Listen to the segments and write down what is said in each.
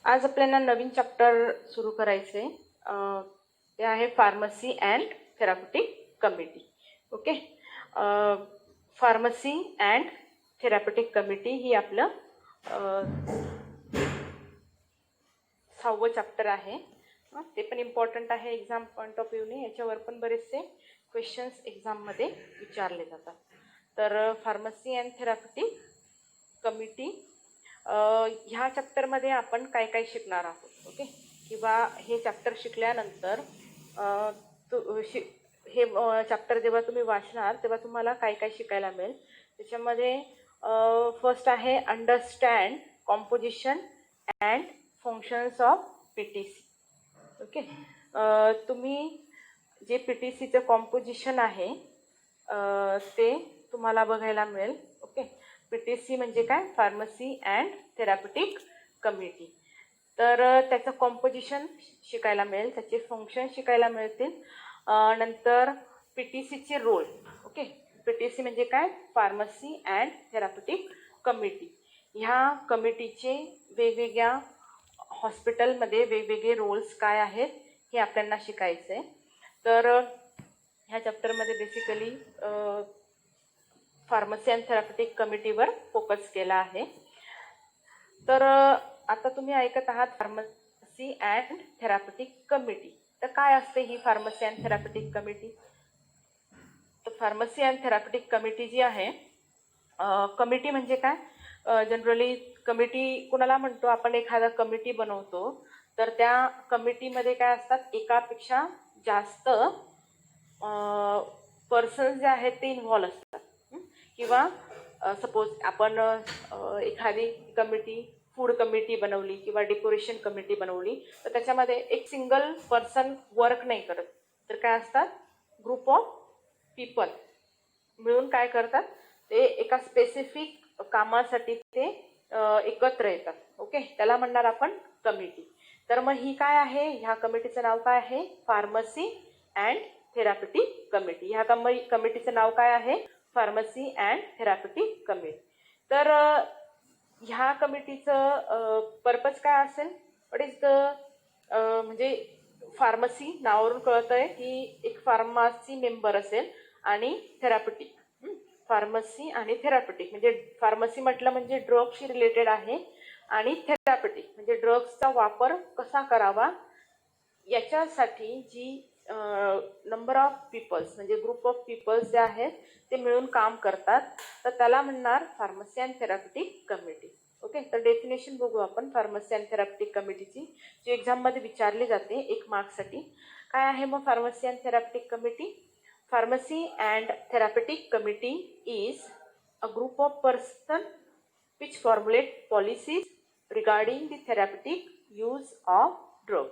आज आपल्याला नवीन चॅप्टर सुरू करायचे ते आहे pharmacy and therapeutic committee. Okay, pharmacy and therapeutic committee ही आपलं 6वं चॅप्टर आहे. ते पण इम्पॉर्टंट आहे एक्झाम पॉईंट ऑफ व्ह्यूने. याच्यावर पण बरेचसे क्वेश्चन्स एक्झाममध्ये विचारले जातात. तर फार्मसी अँड थेराप्युटिक कमिटी ह्या चॅप्टरमध्ये आपण काय काय शिकणार आहोत. ओके, किंवा हे चॅप्टर शिकल्यानंतर हे चॅप्टर जेव्हा तुम्ही वाचणार तेव्हा तुम्हाला काय काय शिकायला मिळेल. त्याच्यामध्ये फर्स्ट आहे understand composition and functions of PTC. Okay, तुम्ही जे PTCचं कॉम्पोजिशन आहे ते तुम्हाला बघायला मिळेल. ओके, PTC म्हणजे काय? Pharmacy and therapeutic committee. तर त्याचं कॉम्पोजिशन शिकायला मिळेल, त्याचे फंक्शन शिकायला मिळतील. नंतर PTCचे रोल. ओके, PTC म्हणजे काय? Pharmacy and therapeutic committee. ह्या कमिटीचे वेगवेगळ्या हॉस्पिटलमध्ये वेगवेगळे रोल्स काय आहेत हे आपल्याला शिकायचं आहे. तर ह्या चॅप्टरमध्ये बेसिकली फार्मसी अँड थेराप्युटिक कमिटीवर फोकस केला आहे. तर आता तुम्ही ऐकत आहात फार्मसी अँड थेराप्युटिक कमिटी. तर काय असते ही फार्मसी अँड थेराप्युटिक कमिटी? तर फार्मसी अँड थेराप्युटिक कमिटी जी आहे, कमिटी म्हणजे काय? जनरली कमिटी कुणाला म्हणतो आपण? एखादा कमिटी बनवतो तर त्या कमिटीमध्ये काय असतात, एकापेक्षा जास्त पर्सन्स जे आहेत ते इन्व्हॉल्व असतात. किंवा सपोज आपण एखादी कमिटी, फूड कमिटी बनवली किंवा डेकोरेशन कमिटी बनवली, तर त्याच्यामध्ये एक सिंगल पर्सन वर्क नाही करत, तर काय असतात, ग्रुप ऑफ पीपल मिळून काय करतात, ते एका स्पेसिफिक कामासाठी ते एकत्र येतात. ओके, त्याला म्हणणार आपण कमिटी. तर मग ही काय आहे? ह्या कमिटीचं नाव काय आहे? Pharmacy and therapeutic committee. ह्या कमिटीचं नाव काय आहे? Pharmacy and therapeutic committee. तर ह्या कमिटीचं पर्पज काय असेल? व्हॉट इज द म्हणजे फार्मसी नावावरून कळतंय की एक फार्मसी मेंबर असेल आणि थेराप्युटिक, फार्मसी आणि थेराप्युटिक म्हणजे फार्मसी म्हटलं म्हणजे ड्रगशी रिलेटेड आहे आणि थेराप्युटिक म्हणजे ड्रग्सचा वापर कसा करावा याच्यासाठी जी नंबर ऑफ पीपल्स म्हणजे ग्रुप ऑफ पीपल्स जे आहेत ते मिळून काम करतात, तर त्याला म्हणणार pharmacy and therapeutic committee. Okay, तर डेफिनेशन बघू आपण फार्मसी अँड थेराप्युटिक कमिटीची, जी एक्झाममध्ये विचारली जाते 1 मार्क्ससाठी. काय आहे मग pharmacy and therapeutic committee? Pharmacy and therapeutic committee is a group of person which formulate policies regarding the therapeutic use of drug.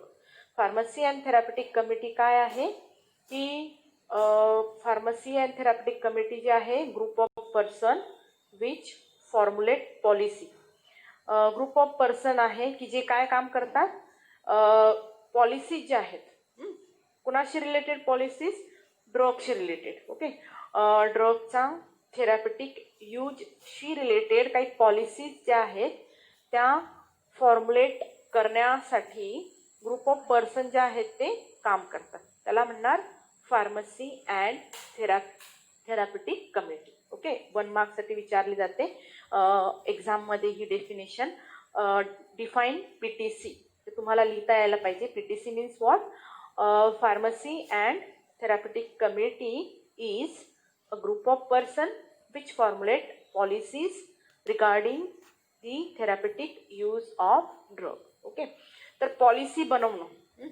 Pharmacy and therapeutic committee काय आहे की फार्मसी अँड थेराप्युटिक कमिटी जी आहे, group of person which formulate policy. Group of person आहे की जे काय काम करतात, पॉलिसीज जे आहेत, कुणाशी रिलेटेड पॉलिसीज? ड्रगशी रिलेटेड. ओके, ड्रगचा थेराप्युटिक यूजशी रिलेटेड काही पॉलिसीज ज्या आहेत त्या फॉर्म्युलेट करण्यासाठी ग्रुप ऑफ पर्सन जे आहेत ते काम करतात, त्याला म्हणणार pharmacy and therapeutic committee. Okay, 1 मार्क्ससाठी विचारली जाते एक्झाममध्ये ही डेफिनेशन. डिफाईन PTC ते तुम्हाला लिहिता यायला पाहिजे. PTC means what? Pharmacy and therapeutic committee is a group of person which formulate policies regarding the therapeutic use of drug. Okay, तर पॉलिसी बनवणं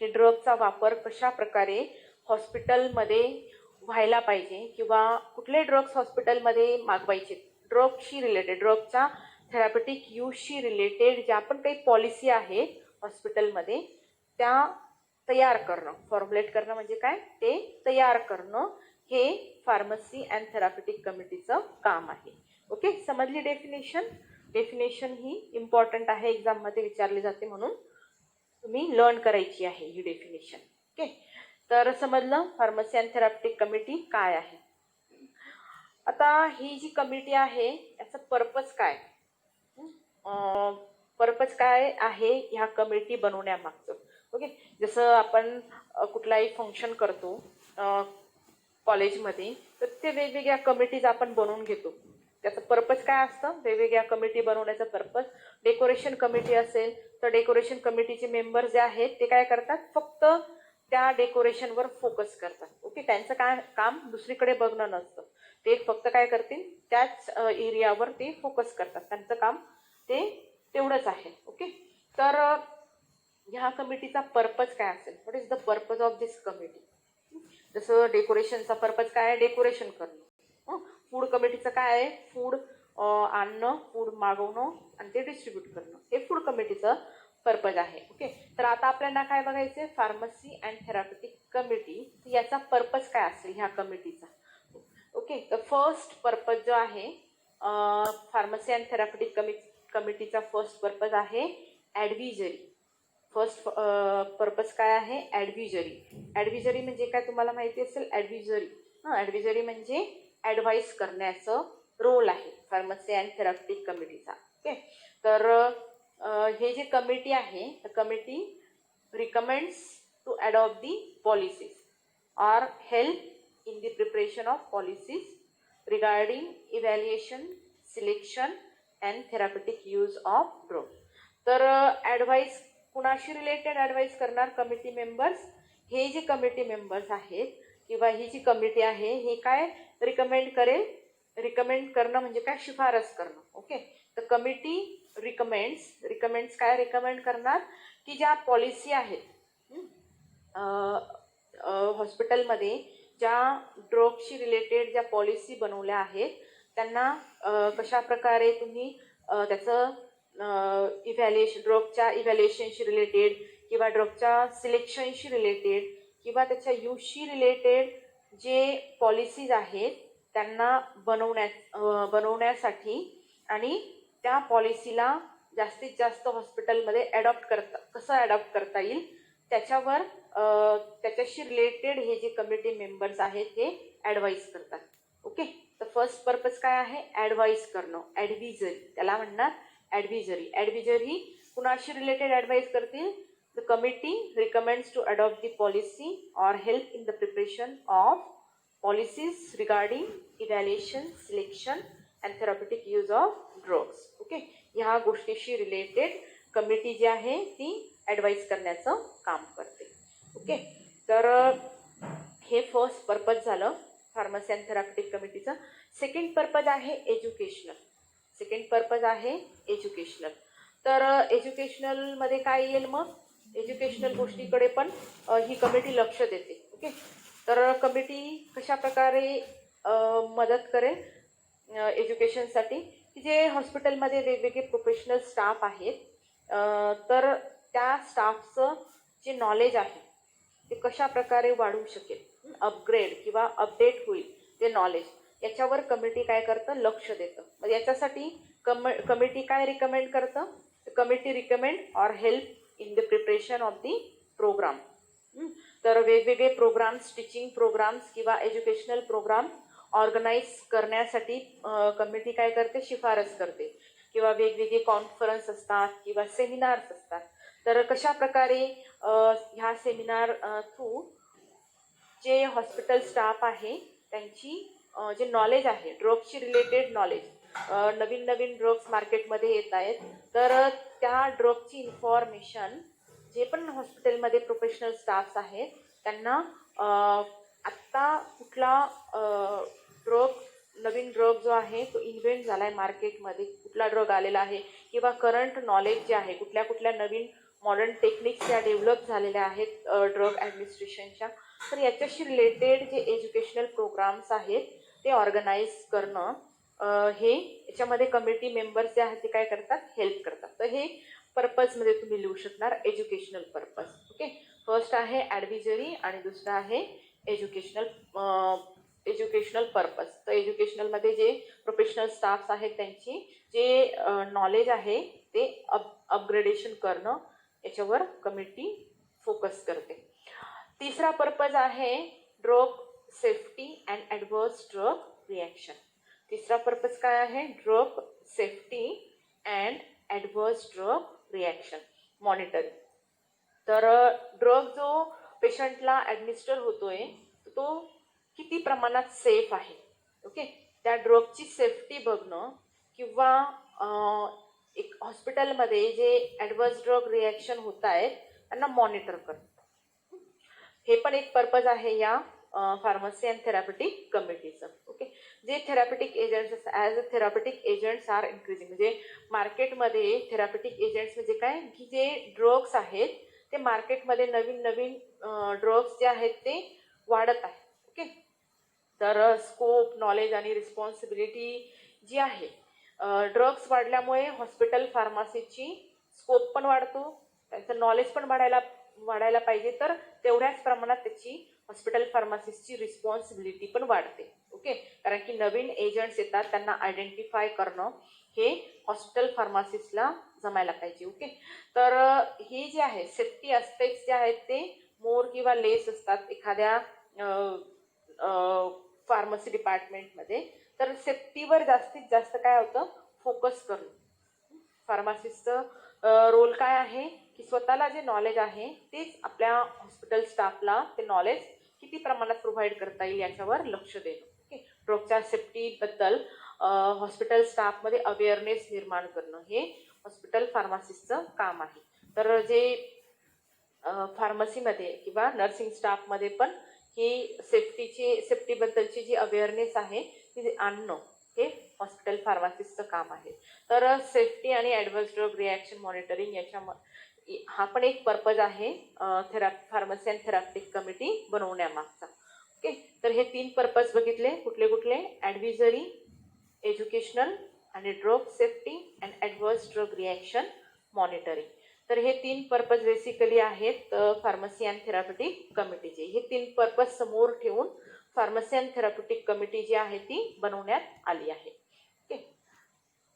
की ड्रगचा वापर कशा प्रकारे हॉस्पिटलमध्ये व्हायला पाहिजे किंवा कुठले ड्रग्स हॉस्पिटलमध्ये मागवायचे, ड्रगशी रिलेटेड, ड्रगचा थेराप्युटिक यूजशी रिलेटेड ज्या पण काही पॉलिसी आहे हॉस्पिटलमध्ये त्या तयार करणं. फॉर्म्युलेट करणं म्हणजे काय? ते तयार करणं हे फार्मसी अँड थेराप्युटिक कमिटीचं काम आहे. ओके, समजली डेफिनेशन? डेफिनेशन ही इम्पॉर्टंट आहे, एक्झाममध्ये विचारली जाते म्हणून तुम्ही लर्न करायची आहे ही डेफिनेशन. ओके, तर समजलं फार्मसी अँड थेराप्युटिक कमिटी काय आहे. आता ही जी कमिटी आहे याचा पर्पज काय? पर्पज काय आहे ह्या कमिटी बनवण्यामागचं. ओके, जसं आपण कुठलाही फंक्शन करतो कॉलेजमध्ये, तर ते वेगवेगळ्या कमिटीज आपण बनवून घेतो. त्याचं पर्पज काय असतं, वेगवेगळ्या कमिटी बनवण्याचं पर्पज. डेकोरेशन कमिटी असेल तर डेकोरेशन कमिटीचे मेंबर जे आहेत ते काय करतात, फक्त त्या डेकोरेशनवर फोकस करतात. ओके, त्यांचं काय काम दुसरीकडे बघणं नसतं, ते फक्त काय करतील, त्याच एरियावर ते फोकस करतात. त्यांचं काम ते तेवढंच आहे. ओके, तर ह्या कमिटीचा पर्पज काय असेल, what is the purpose of this committee. जसं डेकोरेशनचा पर्पज काय आहे, डेकोरेशन करणं. फूड कमिटीचं काय आहे, फूड आणणं, फूड मागवणं आणि ते डिस्ट्रीब्यूट करणं, हे फूड कमिटीचं पर्पज आहे. ओके, तर आता आपल्याला काय बघायचं, फार्मसी अँड थेराप्युटिक कमिटी, याचा पर्पज काय असेल ह्या कमिटीचा. ओके, तर फर्स्ट पर्पज जो आहे फार्मसी अँड थेराप्युटिक कमिटीचा फर्स्ट पर्पज आहे ॲडव्हिजरी. फर्स्ट पर्पज काय आहे, ॲडव्हिजरी. ॲडव्हिजरी म्हणजे काय तुम्हाला माहिती असेल, ॲडव्हिजरी ॲडव्हिजरी म्हणजे ॲडवाईस करण्याचं रोल आहे फार्मसी अँड थेराप्युटिक कमिटीचा. ओके, तर हे जे कमिटी आहे, the committee recommends to adopt the policies or help in the preparation of policies regarding evaluation, selection and therapeutic use of drug. तर ॲडवाईस कुणाशी रिलेटेड ॲडवाईस करणार committee members, हे जे कमिटी मेंबर्स आहेत किंवा ही जी कमिटी आहे हे काय रिकमेंड करेल, रिकमेंड करणं म्हणजे काय, शिफारस करणं. ओके, तर कमिटी रिकमेंड्स काय रिकमेंड करणार, की ज्या पॉलिसी आहेत हॉस्पिटलमध्ये, ज्या ड्रगशी रिलेटेड ज्या पॉलिसी बनवल्या आहेत त्यांना कशा प्रकारे तुम्ही त्याचं ड्रगच्या इव्हॅल्युएशनशी रिलेटेड किंवा ड्रगच्या सिलेक्शनशी रिलेटेड किंवा त्याच्या यूजशी रिलेटेड जे पॉलिसीज आहेत त्यांना बनवण्यासाठी आणि त्या पॉलिसीला जास्तीत जास्त हॉस्पिटलमध्ये कसं ॲडॉप्ट करता येईल त्याच्यावर त्याच्याशी रिलेटेड हे जे कमिटी मेंबर्स आहेत हे ॲडवाईस करतात. ओके, तर फर्स्ट पर्पज काय आहे, ॲडवाईस करणं, ॲडव्हिजरी, त्याला म्हणणार ॲडव्हिजरी. ॲडव्हिजरी कुणाशी रिलेटेड ॲडवाईस करतील, the committee recommends to adopt the policy or help in the preparation of policies regarding evaluation, selection and therapeutic use of drugs. Okay, ह्या गोष्टीशी रिलेटेड कमिटी जी आहे ती ॲडवाईस करण्याचं काम करते. ओके, तर हे फर्स्ट पर्पज झालं फार्मसी अँड थेराप्युटिक कमिटीचं. सेकंड पर्पज आहे एज्युकेशनल. तर एज्युकेशनलमध्ये काय येईल, मग एज्युकेशनल गोष्टीकडे पण ही कमिटी लक्ष देते. ओके, तर कमिटी कशा प्रकारे मदत करेल एज्युकेशनसाठी, की जे हॉस्पिटलमध्ये वेगवेगळे प्रोफेशनल स्टाफ आहेत तर त्या स्टाफचं जे नॉलेज आहे ते कशा प्रकारे वाढवू शकेल, अपग्रेड किंवा अपडेट होईल ते नॉलेज, याच्यावर कमिटी काय करतं, लक्ष देतं. मग याच्यासाठी कमिटी काय रिकमेंड करतं, committee recommend or help in the preparation of the programme. तर वेगवेगळे प्रोग्राम्स, टीचिंग प्रोग्राम्स किंवा एज्युकेशनल प्रोग्राम ऑर्गनाईज करण्यासाठी कमिटी काय करते, शिफारस करते. किंवा वेगवेगळे कॉन्फरन्स असतात किंवा सेमिनार्स असतात, तर कशा प्रकारे ह्या सेमिनार थ्रू जे हॉस्पिटल स्टाफ आहे त्यांची जे नॉलेज आहे ड्रग्सशी रिलेटेड नॉलेज, नवीन नवीन ड्रग्स मार्केटमध्ये येत आहेत, तर त्या ड्रगची इन्फॉर्मेशन जे पण हॉस्पिटलमध्ये प्रोफेशनल स्टाफ्स आहेत त्यांना आत्ता कुठला नवीन ड्रग जो आहे तो इन्व्हेंट झाला आहे मार्केटमध्ये, कुठला ड्रग आलेला आहे किंवा करंट नॉलेज जे आहे, कुठल्या कुठल्या नवीन मॉडर्न टेक्निक्स या डेव्हलप झालेल्या आहेत ड्रग ॲडमिनिस्ट्रेशनच्या, तर याच्याशी रिलेटेड जे एज्युकेशनल प्रोग्राम्स आहेत ते ऑर्गनाईज करणं हे याच्यामध्ये कमिटी मेंबर्स जे आहेत ते काय करतात, हेल्प करतात. तर हे पर्पजमध्ये तुम्ही लिहू शकणार एज्युकेशनल पर्पज. ओके, फर्स्ट आहे ॲडव्हिजरी आणि दुसरं आहे एज्युकेशनल पर्पज. तर एज्युकेशनलमध्ये जे प्रोफेशनल स्टाफ्स आहेत त्यांची जे नॉलेज आहे ते अपग्रेडेशन करणं, याच्यावर कमिटी फोकस करते. तिसरा पर्पज आहे drug safety and adverse drug reaction. तिसरा पर्पज काय आहे, drug safety and adverse drug reaction monitoring. तर ड्रग जो पेशंटला ॲडमिनिस्टर होतोय तो किती प्रमाणात सेफ आहे, ओके, त्या ड्रगची सेफ्टी बघणं किंवा एक हॉस्पिटलमध्ये जे ॲडव्हर्स ड्रग रिॲक्शन होत आहेत त्यांना मॉनिटर करणं, हे पण एक पर्पज आहे या फार्मसी अँड थेरापेटिक कमिटीचं. ओके, जे therapeutic agents as a therapeutic agents are increasing, म्हणजे मार्केटमध्ये थेरापेटिक एजंट्स म्हणजे काय की जे ड्रग्स आहेत ते मार्केटमध्ये नवीन नवीन ड्रग्स जे आहेत ते वाढत आहे. ओके, तर स्कोप, नॉलेज आणि रिस्पॉन्सिबिलिटी जी आहे, ड्रग्स वाढल्यामुळे हॉस्पिटल फार्मसीची स्कोप पण वाढतो, त्यांचं नॉलेज पण वाढायला पाहिजे, तर तेवढ्याच प्रमाणात त्याची हॉस्पिटल फार्मासिस्टची रिस्पॉन्सिबिलिटी पण वाढते. ओके, कारण की नवीन एजंट्स येतात त्यांना आयडेंटिफाय करणं हे हॉस्पिटल फार्मासिस्टला जमायला पाहिजे. ओके, तर हे जे आहे सेफ्टी अस्पेक्ट्स जे आहेत ते मोर किंवा लेस असतात एखाद्या फार्मसी डिपार्टमेंटमध्ये, तर सेफ्टीवर जास्तीत जास्त काय होतं फोकस करणं. फार्मासिस्टचं रोल काय आहे की स्वतःला जे नॉलेज आहे तेच आपल्या हॉस्पिटल स्टाफला ते नॉलेज किती प्रमाणात प्रोव्हाइड करता येईल याच्यावर लक्ष देणं. ओके, ड्रगच्या सेफ्टीबद्दल हॉस्पिटल स्टाफमध्ये अवेअरनेस निर्माण करणं हे हॉस्पिटल फार्मासिस्टचं काम आहे. तर जे फार्मसीमध्ये किंवा नर्सिंग स्टाफमध्ये पण ही सेफ्टीबद्दलची जी अवेअरनेस आहे ती आणणं हे हॉस्पिटल फार्मासिस्टचं काम आहे. तर सेफ्टी आणि ॲडव्हर्स ड्रग रिॲक्शन मॉनिटरिंग हा पण एक पर्पज आहे फार्मसी अँड थेरापेटिक कमिटी बनवण्यामागचा. ओके, तर हे 3 पर्पज बघितले, कुठले कुठले, ॲडव्हिजरी, एज्युकेशनल आणि drug safety and adverse drug reaction monitoring. तर हे 3 पर्पज बेसिकली आहेत फार्मसी अँड थेरापेटिक कमिटीचे. हे 3 पर्पज समोर ठेवून फार्मसी अँड थेरापेटिक कमिटी जी आहे ती बनवण्यात आली आहे. ओके,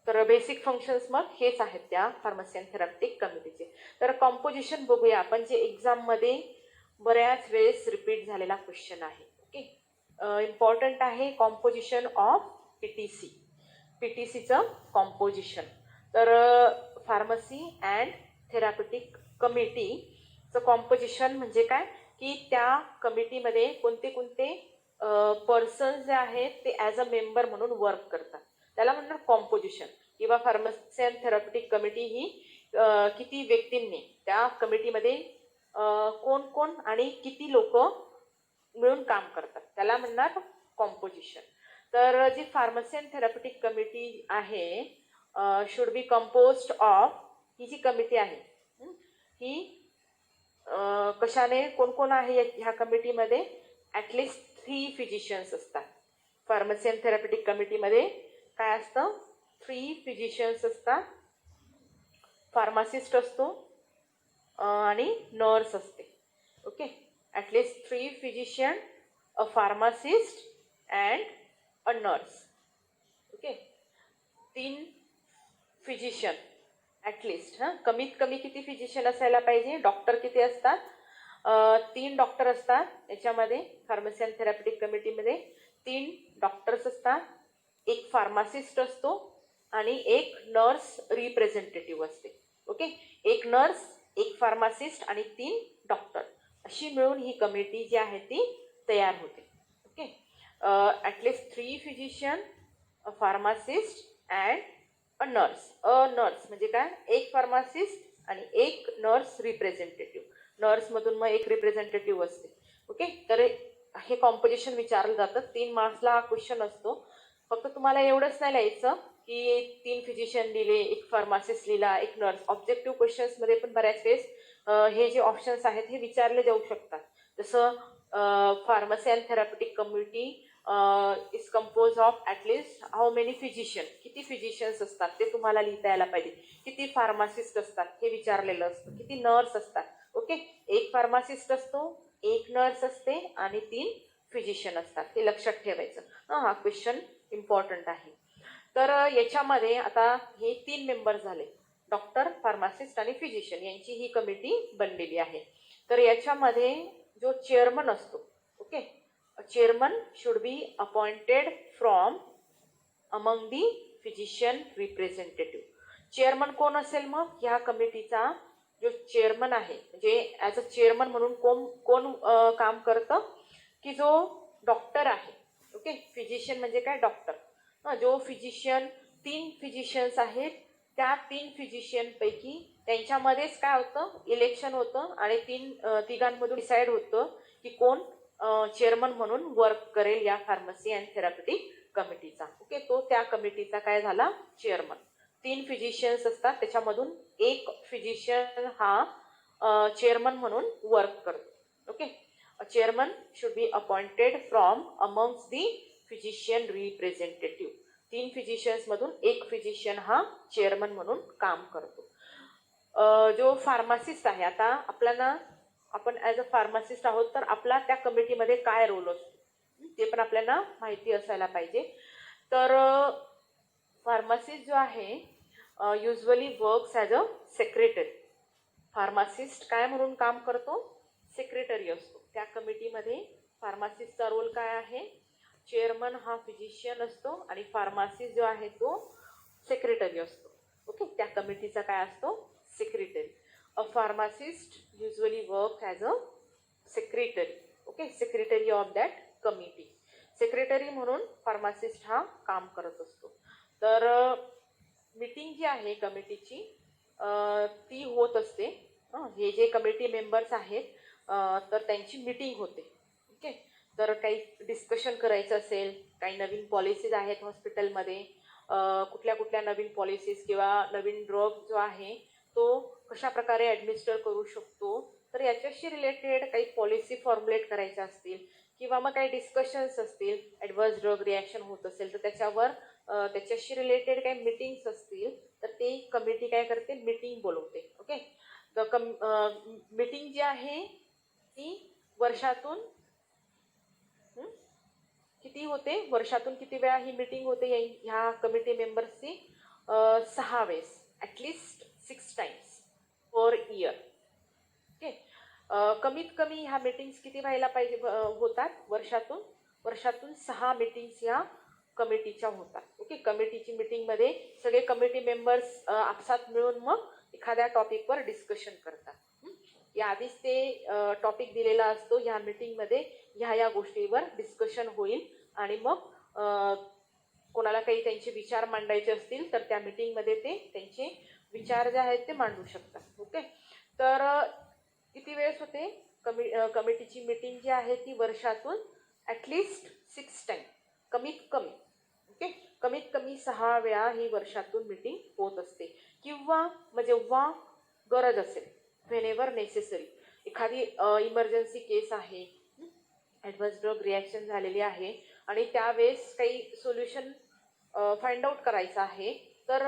तर बेसिक फंक्शन्स मग हेच आहेत त्या फार्मसी अँड थेरापेटिक कमिटीचे. तर कॉम्पोजिशन बघूया आपण, जे एक्झाममध्ये बऱ्याच वेळेस रिपीट झालेला क्वेश्चन आहे. ओके, इम्पॉर्टंट आहे कॉम्पोजिशन ऑफ पीटीसीचं कॉम्पोजिशन. तर फार्मसी अँड थेरापेटिक कमिटीचं कॉम्पोजिशन म्हणजे काय की त्या कमिटीमध्ये कोणते कोणते पर्सन्स जे आहेत ते ॲज अ मेंबर म्हणून वर्क करतात, त्याला म्हणणार कॉम्पोजिशन. किंवा फार्मसी अँड थेरापेटिक कमिटी ही किती व्यक्तींनी त्या कमिटीमध्ये कोण कोण आणि किती लोक मिळून काम करतात त्याला म्हणणार कॉम्पोजिशन. तर जी फार्मसी अँड थेरापेटिक कमिटी आहे शुड बी कंपोज्ड ऑफ, ही जी कमिटी आहे ही कशाने, कोण कोण आहे ह्या कमिटीमध्ये, ॲटलिस्ट 3 फिजिशियन्स असतात. फार्मसी अँड थेरापेटिक कमिटीमध्ये काय असतं, 3 फिजिशियन्स असतात, फार्मासिस्ट असतो आणि नर्स असते. Okay, at least 3 physician, a pharmacist and a nurse. Okay, 3 physician at least, कमीत कमी किती फिजिशियन असायला पाहिजे, डॉक्टर किती असतात, 3 डॉक्टर असतात याच्यामध्ये. फार्मसी अँड थेरापेटिक कमिटीमध्ये 3 डॉक्टर्स असतात, एक फार्मासिस्ट असतो आणि एक नर्स रिप्रेझेंटेटिव्ह असते. ओके, एक नर्स, एक फार्मासिस्ट आणि 3 डॉक्टर अशी मिळून ही कमिटी जी आहे ती तयार होते. Okay, at least 3 physician, a pharmacist and a nurse म्हणजे काय, एक फार्मासिस्ट आणि एक नर्स रिप्रेझेंटेटिव्ह, नर्समधून मग एक रिप्रेझेंटेटिव्ह असते. ओके, तर हे कॉम्पोजिशन विचारलं जातं. 3 मार्क्सला हा क्वेश्चन असतो. फक्त तुम्हाला एवढंच नाही लिहायचं की 3 फिजिशियन लिहिले, एक फार्मासिस्ट लिहिला, एक नर्स. ऑब्जेक्टिव्ह क्वेश्चन्समध्ये पण बऱ्याच वेळेस हे जे ऑप्शन्स आहेत हे विचारले जाऊ शकतात. जसं pharmacy and therapeutic community is compose of at least how many physician, किती फिजिशियन्स असतात ते तुम्हाला लिहिता यायला पाहिजे. किती फार्मासिस्ट असतात हे विचारलेलं असतं. किती नर्स असतात. ओके, एक फार्मासिस्ट असतो, एक नर्स असते आणि 3 फिजिशियन असतात, हे लक्षात ठेवायचं. हा क्वेश्चन इम्पॉर्टंट आहे. तर याच्यामध्ये आता हे 3 मेंबर झाले, डॉक्टर, फार्मासिस्ट आणि फिजिशियन, यांची ही कमिटी बनलेली आहे. तर याच्यामध्ये जो चेअरमन असतो, okay, chairman should be appointed from among the physician representative. Chairman कोण असेल मग ह्या कमिटीचा? जो चेअरमन आहे म्हणजे ॲज अ चेअरमन म्हणून कोण कोण काम करतं की जो डॉक्टर आहे. ओके, फिजिशियन म्हणजे काय? डॉक्टर. जो फिजिशियन 3 फिजिशियन्स आहेत, त्या 3 फिजिशियनपैकी त्यांच्यामध्येच काय होतं? इलेक्शन होतं आणि तिघांमधून डिसाईड होतं की कोण चेअरमन म्हणून वर्क करेल या फार्मसी अँड थेरॅप्युटिक कमिटीचा. ओके, तो त्या कमिटीचा काय झाला? चेअरमन. 3 फिजिशियन्स असतात, त्याच्यामधून एक फिजिशियन हा चेअरमन म्हणून वर्क करतो. Okay, chairman should be appointed from amongst the physician representative. 3 physicians मधून एक फिजिशियन हा चेअरमन म्हणून काम करतो. जो फार्मासिस्ट आहे, आता आपल्याला आपण ॲज अ फार्मासिस्ट आहोत तर आपला त्या कमिटीमध्ये काय रोल असतो ते पण आपल्याला माहिती असायला पाहिजे. तर फार्मासिस्ट जो आहे usually works as a secretary. Pharmacist काय म्हणून काम करतो? सेक्रेटरी असतो. त्या कमिटीमध्ये फार्मासिस्टचा रोल काय आहे? चेअरमन हा फिजिशियन असतो आणि फार्मासिस्ट जो आहे तो सेक्रेटरी असतो. ओके, त्या कमिटीचा काय असतो? Secretary. A pharmacist usually work as a secretary. Okay, secretary of that committee. Secretary म्हणून फार्मासिस्ट हा काम करत असतो. तर मीटिंग जी आहे कमिटीची ती होत असते. हे जे कमिटी मेंबर्स आहेत तर त्यांची मीटिंग होते. ओके, तर काही डिस्कशन करायचं असेल, काही नवीन पॉलिसीज आहेत हॉस्पिटलमध्ये, कुठल्या कुठल्या नवीन पॉलिसीज किंवा नवीन ड्रग जो आहे तो कशा प्रकारे ॲडमिनिस्टर करू शकतो, तर याच्याशी रिलेटेड काही पॉलिसी फॉर्म्युलेट करायच्या असतील किंवा मग काही डिस्कशन्स असतील, ॲडव्हर्स ड्रग रिॲक्शन होत असेल तर त्याच्यावर त्याच्याशी रिलेटेड काही मीटिंग्स असतील तर ते कमिटी काय करते? मीटिंग बोलवते. ओके, मीटिंग जी आहे ती वर्षातून किती होते? वर्षातून किती वेळा ही मीटिंग होते ह्या कमिटी मेंबर्सची? 6 वेळेस, at least 6 times per year. Okay, कमीत कमी ह्या मीटिंग्स किती व्हायला पाहिजे होतात वर्षातून 6 मीटिंग्स ह्या कमिटीच्या होतात. ओके, कमिटीची मीटिंगमध्ये सगळे कमिटी मेंबर्स आपसात मिळून मग एखाद्या टॉपिकवर डिस्कशन करतात. याआधीच ते टॉपिक दिलेला असतो, ह्या मीटिंगमध्ये ह्या गोष्टीवर डिस्कशन होईल आणि मग कोणाला काही त्यांचे विचार मांडायचे असतील तर त्या मीटिंगमध्ये ते त्यांचे विचार जे आहेत ते मांडू शकतात. ओके, तर किती वेळेस होते कमिटीची मीटिंग जी आहे ती? वर्षातून ॲटलिस्ट 6 टाइम, कमीत कमी. ओके, कमीत कमी 6 वेळा ही वर्षातून मीटिंग होत असते. किंवा मग जेव्हा गरज असेल, व्हेनेवर नेसेसरी, एखादी इमर्जन्सी केस आहे, ॲडव्हर्स ड्रग रिॲक्शन झालेली आहे आणि त्यावेळेस काही सोल्युशन फाइंड आउट करायचं आहे तर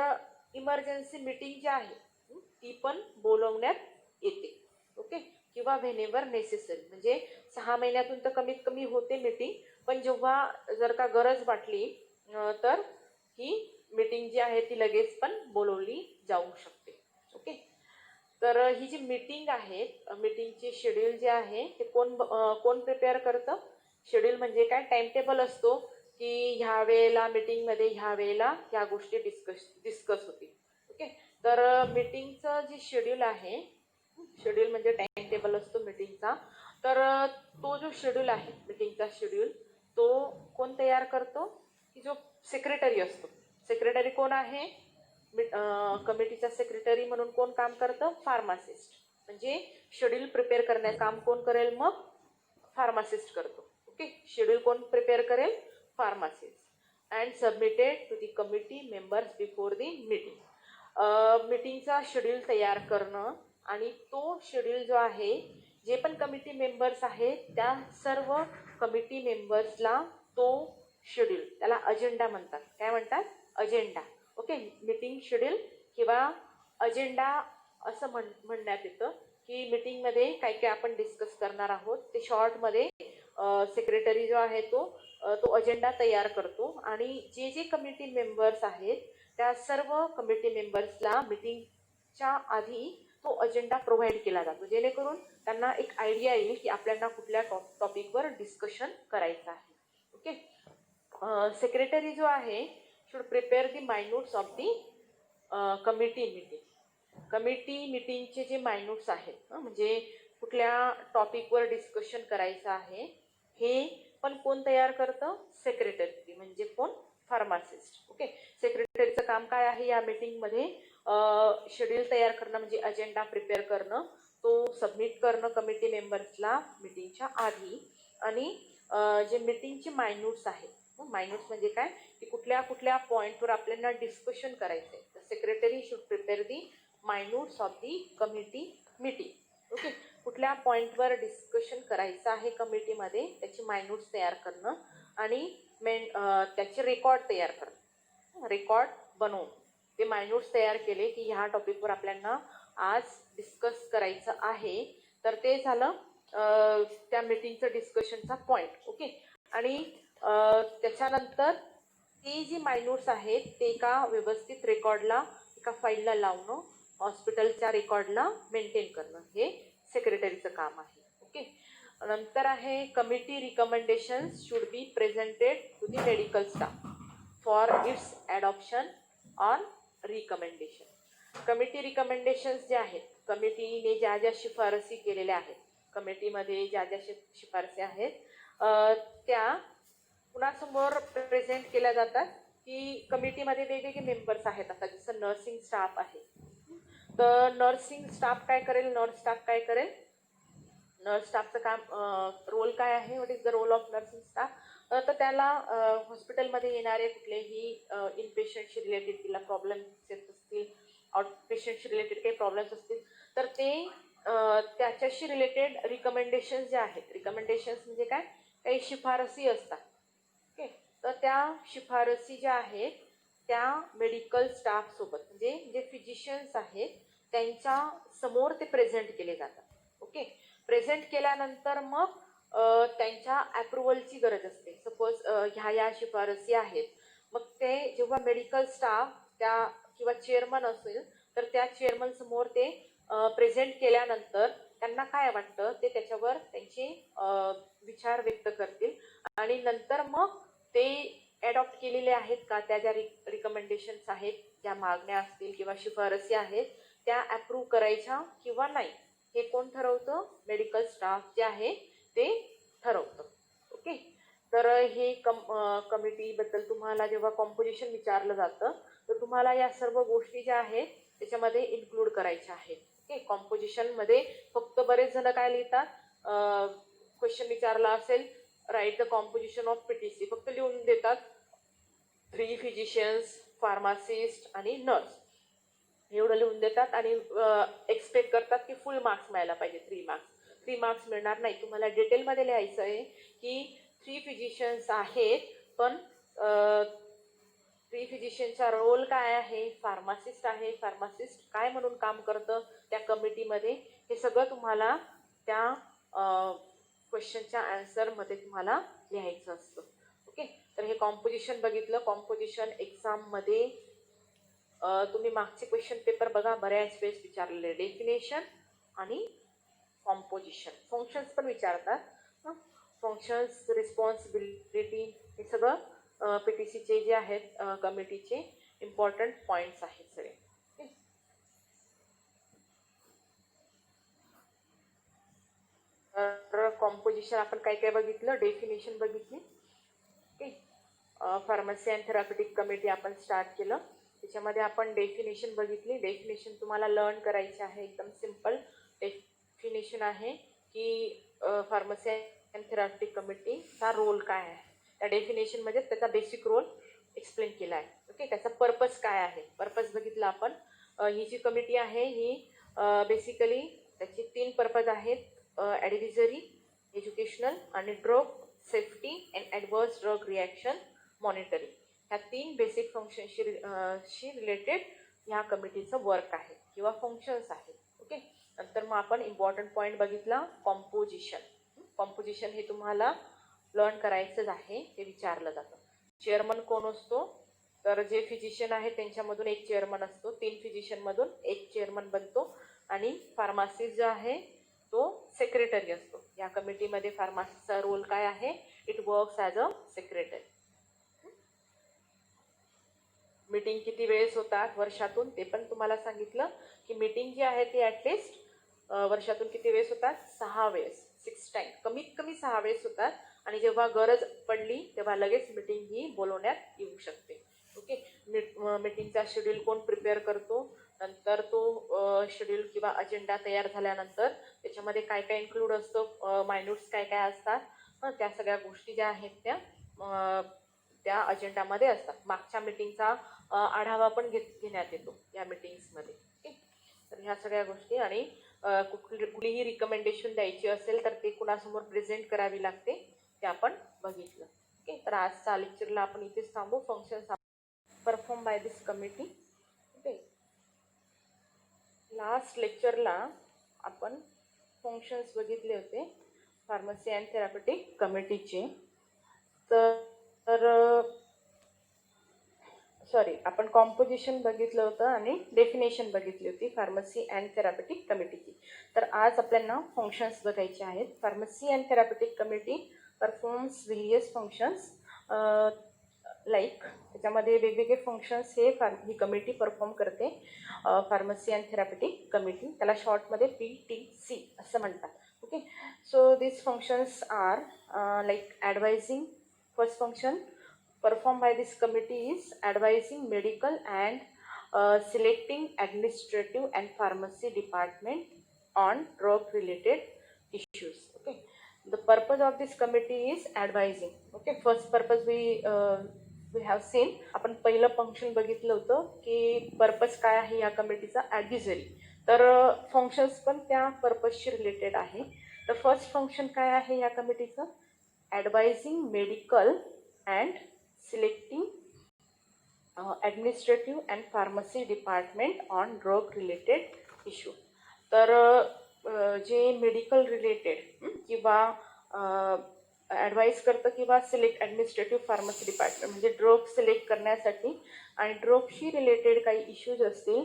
इमर्जन्सी मीटिंग जी आहे ती पण बोलवण्यात येते. ओके, किंवा व्हेनेवर नेसेसरी म्हणजे 6 महिन्यातून तर कमीत कमी होते मीटिंग, पण जेव्हा जर का गरज वाटली तर ही मीटिंग जी आहे ती लगेच पण बोलवली जाऊ शकते. ओके, तर ही जी मीटिंग आहे, मीटिंगचे शेड्यूल जे आहे ते कोण प्रिपेअर करतं? शेड्यूल म्हणजे काय? टाइम टेबल असतो की ह्या वेळेला मीटिंगमध्ये ह्या वेळेला ह्या गोष्टी डिस्कस होतील. ओके, तर मीटिंगचं जे शेड्यूल आहे, शेड्यूल म्हणजे टाइम टेबल असतो मीटिंगचा, तर तो जो शेड्यूल आहे मीटिंगचा शेड्यूल तो कोण तयार करतो? की जो सेक्रेटरी असतो. सेक्रेटरी कोण आहे? कमिटीचा सेक्रेटरी म्हणून कोण काम करतं? फार्मासिस्ट. म्हणजे शेड्यूल प्रिपेअर करण्याचं काम कोण करेल? मग फार्मासिस्ट करतो. ओके, शेड्यूल कोण प्रिपेअर करेल? Pharmacist. And submitted to the committee members before the meeting. मीटिंगचा शेड्यूल तयार करणं आणि तो शेड्यूल जो आहे, जे पण कमिटी मेंबर्स आहेत त्या सर्व कमिटी मेंबर्सला तो शेड्यूल, त्याला अजेंडा म्हणतात. काय म्हणतात? अजेंडा. ओके, मीटिंग शेड्यूल किंवा अजेंडा असं म्हणण्यात येतं की मीटिंगमध्ये काय काय आपण डिस्कस करणार आहोत ते शॉर्टमध्ये सेक्रेटरी जो आहे तो अजेंडा तयार करतो आणि जे जे कमिटी मेंबर्स आहेत त्या सर्व कमिटी मेंबर्सला मीटिंगच्या आधी तो अजेंडा प्रोव्हाइड केला जातो, जेणेकरून त्यांना एक आयडिया येईल की आपल्याला कुठल्या टॉपिकवर डिस्कशन करायचं आहे. ओके, सेक्रेटरी जो आहे should prepare the minutes of the committee मीटिंगचे जे मायन्यूट्स आहेत म्हणजे कुठल्या टॉपिकवर डिस्कशन करायचं आहे हे पण कोण तयार करतं? सेक्रेटरी, म्हणजे कोण? फार्मासिस्ट. ओके, सेक्रेटरीचं काम काय आहे या मीटिंगमध्ये? शेड्यूल तयार करणं म्हणजे अजेंडा प्रिपेअर करणं, तो सबमिट करणं कमिटी मेंबर्सला मीटिंगच्या आधी, आणि जे मीटिंगचे मायन्यूट्स आहेत, मायन्यूट्स म्हणजे काय की कुठल्या कुठल्या पॉईंटवर आपल्याला डिस्कशन करायचंय, तर secretary should prepare the minutes of the committee meeting. Okay, कुठल्या पॉईंटवर डिस्कशन करायचं आहे कमिटीमध्ये त्याची मायन्यूट्स तयार करणं आणि त्याचे रेकॉर्ड तयार करणं, रेकॉर्ड बनवून ते मायन्यूट्स तयार केले की ह्या टॉपिकवर आपल्याला आज डिस्कस करायचं आहे, तर ते झालं त्या मीटिंगचं डिस्कशनचा पॉईंट. ओके, आणि त्याच्यानंतर ते जी मायन्यूट्स आहेत ते एका व्यवस्थित रेकॉर्डला, एका फाईलला लावणं, हॉस्पिटलच्या रेकॉर्डला मेंटेन करणं, हे सेक्रेटरीचं काम आहे. ओके, नंतर आहे committee recommendations should be presented to the medical staff for its adoption on recommendation. Committee recommendations जे आहेत, कमिटीने ज्या ज्या शिफारसी केलेल्या आहेत, कमिटीमध्ये ज्या ज्या शिफारसी आहेत त्या कुणासमोर प्रेझेंट केल्या जातात की कमिटीमध्ये वेगवेगळे मेंबर्स आहेत. आता जसं नर्सिंग स्टाफ आहे, तर नर्सिंग स्टाफ काय करेल, नर्स स्टाफचं काम, रोल काय आहे, what is the role of nursing staff, तर त्याला हॉस्पिटलमध्ये येणारे कुठलेही इनपेशंटशी रिलेटेड तिला प्रॉब्लेम्स येत असतील, आउट पेशंटशी रिलेटेड काही प्रॉब्लेम्स असतील, तर ते त्याच्याशी रिलेटेड रिकमेंडेशन्स जे आहेत, रिकमेंडेशन्स म्हणजे काय, काही शिफारसी असतात. ओके, तर त्या शिफारसी ज्या आहेत त्या मेडिकल स्टाफसोबत, म्हणजे जे फिजिशियन्स आहेत त्यांच्या समोर ते प्रेझेंट केले जातात. ओके, प्रेझेंट केल्यानंतर मग त्यांच्या ॲप्रुव्हलची गरज असते. सपोज ह्या शिफारसी आहेत, मग ते जेव्हा मेडिकल स्टाफ त्या किंवा चेअरमन असेल तर त्या चेअरमन समोर ते प्रेझेंट केल्यानंतर त्यांना काय वाटतं ते त्याच्यावर त्यांचे विचार व्यक्त करतील, आणि नंतर मग ते ॲडॉप्ट केलेले आहेत का, त्या ज्या रिकमेंडेशन्स आहेत, ज्या मागण्या असतील किंवा शिफारसी आहेत त्या ॲप्रूव्ह करायच्या किंवा नाही, हे कोण ठरवतं? मेडिकल स्टाफ जे आहे ते ठरवतं. ओके, तर हे कमिटीबद्दल तुम्हाला जेव्हा कॉम्पोजिशन विचारलं जातं तर तुम्हाला या सर्व गोष्टी ज्या आहेत त्याच्यामध्ये इन्क्लूड करायच्या आहेत. ओके, कॉम्पोजिशनमध्ये फक्त बरेच जण काय लिहितात, क्वेश्चन विचारला असेल write the composition of PTC, फक्त लिहून देतात 3 फिजिशियन्स, फार्मासिस्ट आणि नर्स, एवढं लिहून देतात आणि एक्सपेक्ट करतात की फुल मार्क्स मिळायला पाहिजे. 3 मार्क्स मिळणार नाही. तुम्हाला डिटेलमध्ये लिहायचं आहे की 3 फिजिशियन्स आहेत, पण 3 फिजिशियनचा रोल काय आहे, फार्मासिस्ट आहे, फार्मासिस्ट काय म्हणून काम करतं त्या कमिटीमध्ये, हे सगळं तुम्हाला त्या क्वेश्चनच्या आन्सरमध्ये तुम्हाला लिहायचं असतं. ओके, तर हे कॉम्पोजिशन बघितलं. कॉम्पोजिशन एक्झाममध्ये तुम्ही मागचे क्वेश्चन पेपर बघा, बऱ्याच वेळेस विचारलेले, डेफिनेशन आणि कॉम्पोजिशन. फंक्शन्स पण विचारतात, फंक्शन्स, रिस्पॉन्सिबिलिटी, हे सगळं पीटीसीचे जे आहेत कमिटीचे इम्पॉर्टंट पॉईंट्स आहेत सगळे. तर कॉम्पोजिशन आपण काय काय बघितलं, डेफिनेशन बघितली. Okay, pharmacy and therapeutic committee आपण स्टार्ट केलं, त्याच्यामध्ये आपण डेफिनेशन बघितली. डेफिनेशन तुम्हाला लर्न करायची आहे, एकदम सिम्पल डेफिनेशन आहे की फार्मसी अँड थेराप्युटिक कमिटीचा रोल काय आहे. त्या डेफिनेशनमध्ये त्याचा बेसिक रोल एक्सप्लेन केला आहे. ओके, त्याचा पर्पज काय आहे, पर्पज बघितला आपण. ही जी कमिटी आहे ही बेसिकली त्याचे 3 पर्पज आहेत, ॲडव्हायझरी, एज्युकेशनल आणि drug safety and adverse drug reaction monitoring. ह्या 3 बेसिक फंक्शनशी रिलेटेड ह्या कमिटीचं वर्क आहे किंवा फंक्शन्स आहेत. ओके, नंतर मग आपण इम्पॉर्टंट पॉईंट बघितला, कॉम्पोजिशन. कॉम्पोजिशन हे तुम्हाला लर्न करायचंच आहे, हे विचारलं जातं. चेअरमन कोण असतो, तर जे फिजिशियन आहे त्यांच्यामधून एक चेअरमन असतो, 3 फिजिशियनमधून एक चेअरमन बनतो, आणि फार्मासिस्ट जो आहे तो सेक्रेटरी असतो. या कमिटीमध्ये फार्मासिस्टचा रोल काय आहे, it works as a secretary. Meeting किती वेळेस होतात वर्षातून ते पण तुम्हाला सांगितलं की मीटिंग जी आहे ती ॲटलिस्ट वर्षातून किती वेळेस होतात, 6 वेळेस, 6 टाईम, कमीत कमी 6 वेळेस होतात. आणि जेव्हा गरज पडली तेव्हा लगेच मीटिंग ही बोलवण्यात येऊ शकते. ओके. मीटिंगचा शेड्यूल कोण प्रिपेअर करतो, नंतर तो शेड्यूल किंवा अजेंडा तयार झाल्यानंतर त्याच्यामध्ये काय काय इन्क्लूड असतं, मायन्यूट्स काय काय असतात, त्या सगळ्या गोष्टी ज्या आहेत त्या अजेंडामध्ये असतात. मागच्या मीटिंगचा आढावा पण घेण्यात येतो या मीटिंग्समध्ये. ओके. तर ह्या सगळ्या गोष्टी आणि कुठलीही रिकमेंडेशन द्यायची असेल तर ते कुणासमोर प्रेझेंट करावी लागते ते आपण बघितलं. ओके. तर आजचा लेक्चरला आपण इथेच थांबू. Functions perform by this committee. Okay. Last लेक्चरला आपण फंक्शन्स बघितले होते फार्मसी अँड थेरापेटिक कमिटीचे. तर सॉरी, आपण कॉम्पोजिशन बघितलं होतं आणि डेफिनेशन बघितली होती फार्मसी अँड थेरापेटिक कमिटीची. तर आज आपल्याला फंक्शन्स बघायचे आहेत. Pharmacy and therapeutic committee performs various functions like, त्याच्यामध्ये वेगवेगळे फंक्शन्स ही कमिटी परफॉर्म करते. फार्मसी अँड थेरापेटिक कमिटी, त्याला शॉर्टमध्ये PTC असं म्हणतात. Okay. So this functions are like advising. First function performed by this committee is advising medical and selecting administrative and pharmacy department on drug related issues. Okay. The purpose of this committee is advising. Okay. First purpose we have seen. आपण पहिलं function बघितलं होतं की purpose काय आहे या कमिटीचा, advisory. तर functions पण त्या पर्पजशी रिलेटेड आहे. तर फर्स्ट फंक्शन काय आहे या कमिटीचं, advising medical and selecting administrative and pharmacy department on drug related issue. तर जे मेडिकल रिलेटेड किंवा ॲडवाईस करतं किंवा सिलेक्ट ॲडमिनिस्ट्रेटिव्ह फार्मसी डिपार्टमेंट म्हणजे ड्रग सिलेक्ट करण्यासाठी आणि ड्रगशी रिलेटेड काही इश्यूज असतील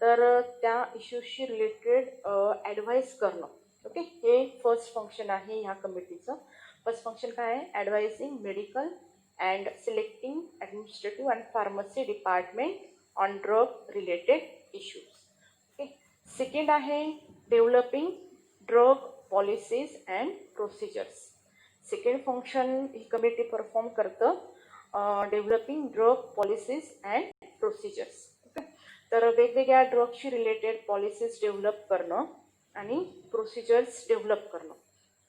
तर त्या इश्यूजशी रिलेटेड ॲडवाईस करणं. ओके. हे फर्स्ट फंक्शन आहे ह्या कमिटीचं. फर्स्ट फंक्शन काय आहे, ॲडवायझिंग medical and selecting administrative and pharmacy department on drug related issues. Okay. Second आहे developing drug policies and procedures. Second function ही कमिटी परफॉर्म करतं developing drug policies and procedures. Okay. तर वेगवेगळ्या ड्रगशी related policies develop करणं आणि procedures develop करणं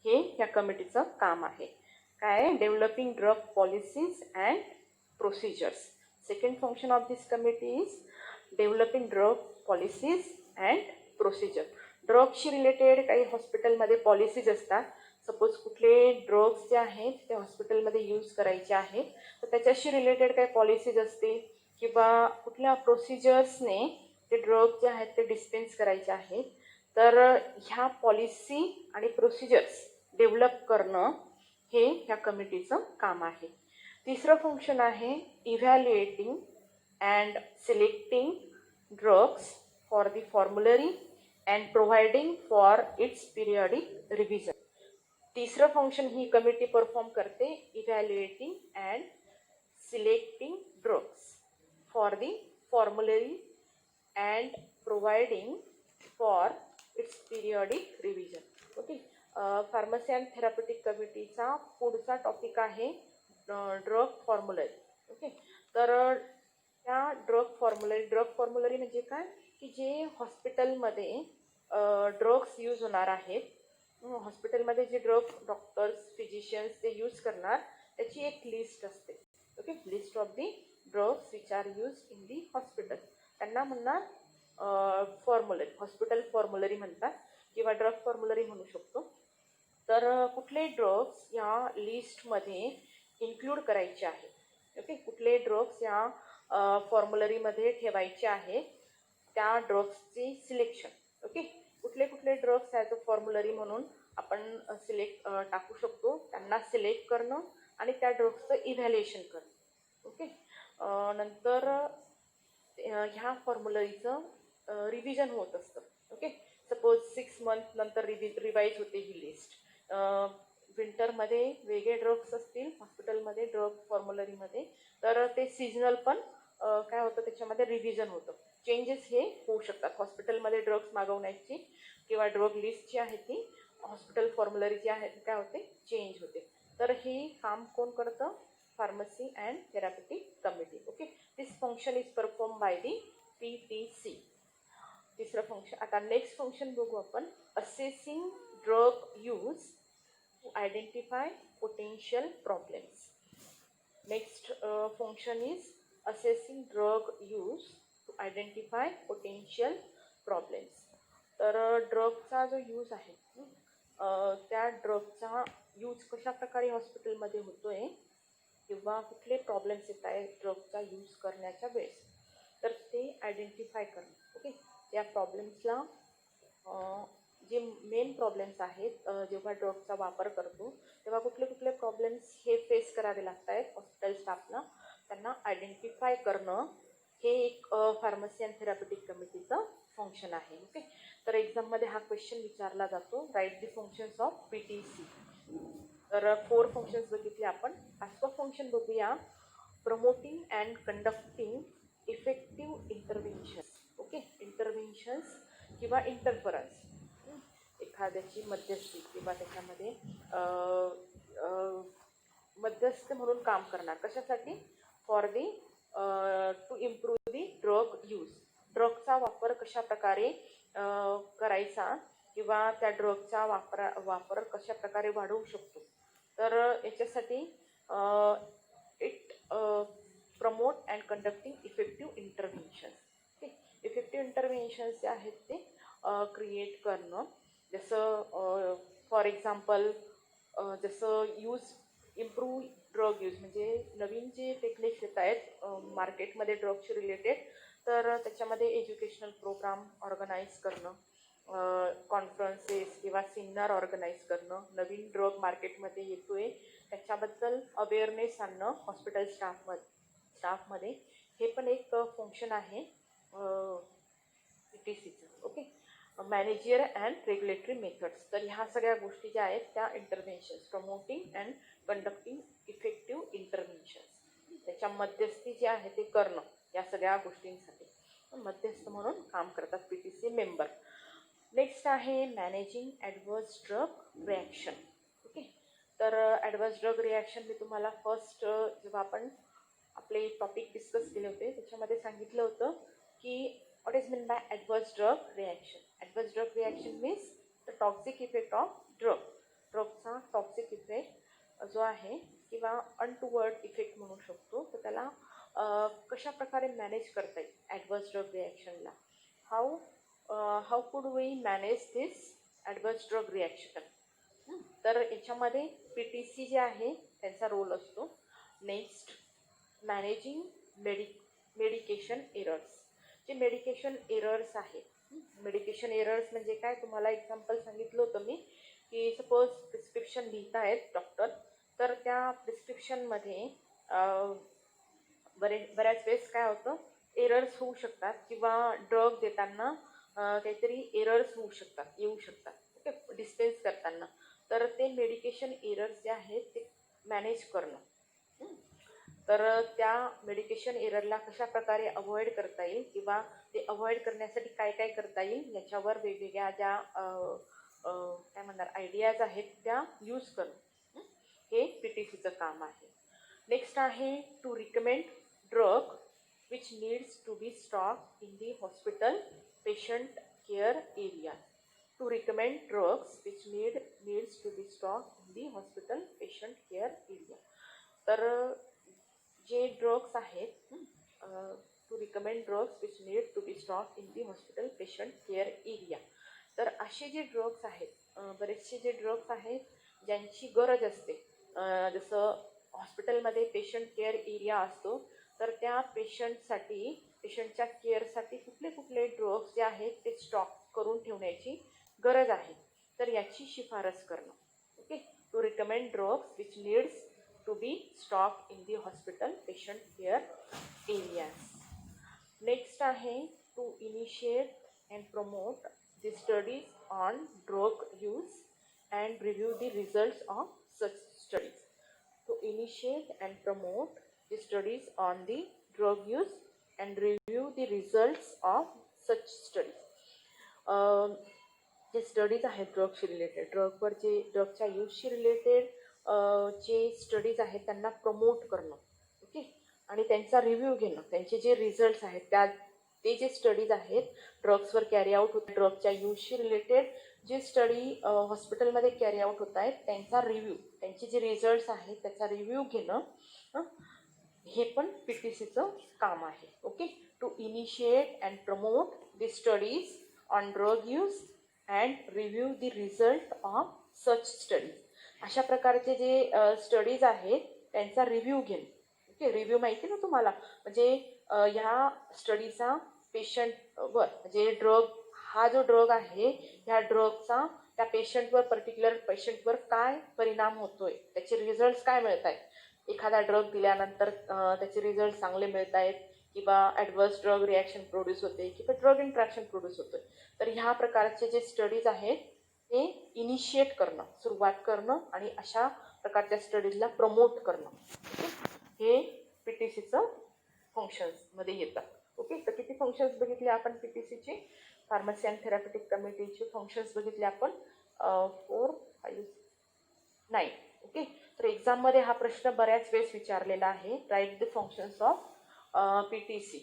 हे या कमिटीचं काम आहे. काय, developing drug policies and procedures. Second function of this committee is developing drug policies and procedure. ड्रगशी रिलेटेड काही हॉस्पिटलमध्ये पॉलिसीज असतात. सपोज कुठले ड्रग्स जे आहेत ते हॉस्पिटलमध्ये यूज करायचे आहेत तर त्याच्याशी रिलेटेड काही पॉलिसीज असतील किंवा कुठल्या प्रोसिजर्सने ते ड्रग जे आहेत ते डिस्पेन्स करायचे आहेत. तर ह्या पॉलिसी आणि प्रोसिजर्स डेव्हलप करणं हे ह्या कमिटीचं काम आहे. तिसरं फंक्शन आहे evaluating and selecting drugs for the formulary and providing for its periodic revision. तिसरं फंक्शन ही कमिटी परफॉर्म करते evaluating and selecting drugs for the formulary and providing for its periodic revision. Okay. Pharmacy and therapeutic कमिटीचा पुढचा topic आहे drug फॉर्म्युलरी. Okay. तर त्या drug फॉर्म्युलरी म्हणजे काय की जे हॉस्पिटलमध्ये ड्रग्स यूज होणार आहेत, हॉस्पिटलमध्ये जे ड्रग डॉक्टर्स फिजिशियन्स ते यूज करणार त्याची एक लिस्ट असते. Okay. List of the drugs which are use in the hospital, त्यांना म्हणणार फॉर्म्युलरी, हॉस्पिटल फॉर्म्युलरी म्हणतात किंवा ड्रग फॉर्म्युलरी म्हणू शकतो. तर कुठले ड्रग्स या लिस्टमध्ये इन्क्लूड करायचे आहेत. ओके. कुठले ड्रग्स या फॉर्म्युलरीमध्ये ठेवायचे आहेत, त्या ड्रग्सची सिलेक्शन. ओके. कुठले कुठले ड्रग्स आहेत फॉर्म्युलरी म्हणून आपण टाकू शकतो, त्यांना सिलेक्ट करणं आणि त्या ड्रग्सचं इव्हॅल्युएशन करणं. ओके. नंतर ह्या फॉर्म्युलरीचं रिव्हिजन होत असतं. ओके. सपोज 6 मंथ नंतर रिवाईज होते ही लिस्ट. विंटरमध्ये वेगळे ड्रग्स असतील हॉस्पिटलमध्ये ड्रग फॉर्म्युलरीमध्ये तर ते सीजनल पण काय होतं त्याच्यामध्ये रिव्हिजन होतं, चेंजेस हे होऊ शकतात. हॉस्पिटलमध्ये ड्रग्स मागवण्याची किंवा ड्रग लिस्ट जी आहे ती हॉस्पिटल फॉर्म्युलरी जी आहे काय होते, चेंज होते. तर ही काम कोण करतं, pharmacy and therapeutic committee. Okay, this function is perform by the PTC. तिसरं फंक्शन. आता नेक्स्ट फंक्शन बघू आपण, assessing drug use to identify potential problems. Next function is assessing drug use to identify potential problems. तर ड्रगचा जो use आहे त्या ड्रगचा use कशा प्रकारे हॉस्पिटलमध्ये होतोय किंवा कुठले प्रॉब्लेम्स येत आहेत ड्रगचा यूज करण्याच्या वेळेस, तर ते आयडेंटिफाय करणं. ओके, त्या प्रॉब्लेम्सला जे मेन प्रॉब्लेम्स आहेत जेव्हा ड्रगचा वापर करतो तेव्हा कुठले कुठले प्रॉब्लेम्स हे फेस करावे लागत आहेत हॉस्पिटल स्टाफला, त्यांना आयडेंटिफाय करणं हे एक फार्मसी अँड थेरापेटिक कमिटीचं फंक्शन आहे. ओके, तर एक्झाममध्ये हा क्वेश्चन विचारला जातो, write the functions of PTC. तर 4 फंक्शन्स बघितले आपण. 5वं फंक्शन बघूया, promoting and conducting effective interventions. Okay, interventions किंवा इंटरफरन्स, एखाद्याची मध्यस्थी किंवा त्याच्यामध्ये मध्यस्थ म्हणून काम करणार. कशासाठी, for the to improve the drug use, ड्रगचा वापर कशा प्रकारे करायचा किंवा त्या ड्रगचा वापर कशा प्रकारे वाढवू शकतो. तर याच्यासाठी it promote and conducting effective interventions. Okay, effective interventions जे आहेत ते क्रिएट करणं. जसं फॉर एक्झाम्पल जसं इम्प्रूव्ह ड्रग यूज म्हणजे नवीन जे टेक्निक्स येत आहेत मार्केटमध्ये ड्रगशी रिलेटेड, तर त्याच्यामध्ये एज्युकेशनल प्रोग्राम ऑर्गनाईज करणं, कॉन्फरन्सेस किंवा सेमिनार ऑर्गनाईज करणं, नवीन ड्रग मार्केटमध्ये येतोय त्याच्याबद्दल अवेअरनेस आणणं हॉस्पिटल स्टाफमध्ये, हे पण एक फंक्शन आहे PTCचं. Okay, managerial and regulatory methods. तर ह्या सगळ्या गोष्टी ज्या आहेत त्या interventions, promoting and conducting effective interventions, त्याच्या मध्यस्थी जे आहे ते करणं या सगळ्या गोष्टींसाठी मध्यस्थ म्हणून काम करतात PTC मेंबर. नेक्स्ट आहे managing adverse drug reaction. Okay, तर ॲडव्हर्स ड्रग रिॲक्शन मी तुम्हाला फर्स्ट जेव्हा आपण आपले टॉपिक डिस्कस केले होते त्याच्यामध्ये सांगितलं होतं की what is mean by adverse drug reaction. Adverse drug reaction means the toxic effect of ड्रगचा टॉक्सिक इफेक्ट जो आहे किंवा अनटुवर्ड इफेक्ट म्हणू शकतो, तर त्याला कशा प्रकारे मॅनेज करता येईल ॲडव्हर्स ड्रग रिॲक्शनला. How could we manage this adverse drug reaction. तर याच्यामध्ये PTC जे आहे त्यांचा रोल असतो. Next, managing medication errors. जे मेडिकेशन एरर्स आहेत, मेडिकेशन एरर्स म्हणजे काय, तुम्हाला एक्झाम्पल सांगितलं होतं मी की सपोज प्रिस्क्रिप्शन लिहित आहेत डॉक्टर, तर त्या प्रिस्क्रिप्शनमध्ये बऱ्याच वेळेस काय होतं, एरर्स होऊ शकतात किंवा ड्रग देताना काहीतरी एरर्स येऊ शकतात. ओके, डिस्पेन्स करताना, तर ते मेडिकेशन एरर्स जे आहेत ते मॅनेज करणं. तर त्या मेडिकेशन एररला कशा प्रकारे अवॉइड करता येईल किंवा ते अवॉइड करण्यासाठी काय काय करता येईल याच्यावर वेगवेगळ्या ज्या काय म्हणणार आयडियाज आहेत त्या यूज करणं, हे PTCचं काम आहे. नेक्स्ट आहे to recommend drug which needs to be stock in the hospital patient care area. To recommend drugs which needs to be stock in the hospital patient care area. तर जे drugs आहेत, to recommend drugs which need to be stock in the hospital patient care area. तर असे जे drugs आहेत, बरेचसे जे drugs आहेत ज्यांची गरज असते, जसं हॉस्पिटलमध्ये पेशंट केअर एरिया असतो, तर त्या पेशंटच्या केअरसाठी कुठले कुठले ड्रग्स जे आहेत ते स्टॉक करून ठेवण्याची गरज आहे, तर याची शिफारस करणं. Okay, to recommend drugs which needs to be stocked in the hospital patient care areas. Next आहे to initiate and promote the studies on drug use and review the results of such studies. To initiate and promote the studies on the drug use and review the results of such studies. जे studies आहेत ड्रगशी related, ड्रगवर जे ड्रगच्या यूजशी related जे studies आहेत त्यांना promote करणं, okay, आणि त्यांचा review घेणं, त्यांचे जे रिझल्ट्स आहेत ते जे स्टडीज आहेत ड्रग्सवर कॅरी आउट होत, ड्रगच्या यूजशी रिलेटेड जे स्टडी हॉस्पिटलमध्ये कॅरी आउट होत आहेत त्यांचा रिव्ह्यू, त्यांचे जे रिझल्ट्स आहेत त्याचा रिव्ह्यू घेणं, हे पण PTCचं काम आहे. Okay, to initiate and promote the studies on drug use and review the result of such studies. अशा प्रकारचे जे स्टडीज आहेत त्यांचा रिव्ह्यू घेणं. ओके, रिव्ह्यू माहिती ना तुम्हाला, म्हणजे ह्या स्टडीचा पेशंटवर, म्हणजे ड्रग, हा जो ड्रग आहे ह्या ड्रगचा त्या पेशंटवर, पर्टिक्युलर पेशंटवर काय परिणाम होतोय, त्याचे रिझल्ट्स काय मिळत आहेत. एखादा ड्रग दिल्यानंतर त्याचे रिझल्ट चांगले मिळत आहेत किंवा ॲडव्हर्स ड्रग रिॲक्शन प्रोड्यूस होते किंवा ड्रग इंट्रॅक्शन प्रोड्यूस होतोय. तर ह्या प्रकारचे जे स्टडीज आहेत ते इनिशिएट करणं, सुरुवात करणं आणि अशा प्रकारच्या स्टडीजला प्रमोट करणं, हे PTCचं फंक्शन्समध्ये येतात. ओके, तर किती फंक्शन्स बघितले आपण PTCचे, फार्मसी अँड थेरॅप्युटिक कमिटीचे फंक्शन्स बघितले आपण 4, 5, 9. ओके, तर एक्झाममध्ये हा प्रश्न बऱ्याच वेळेस विचारलेला आहे. Write the functions of PTC.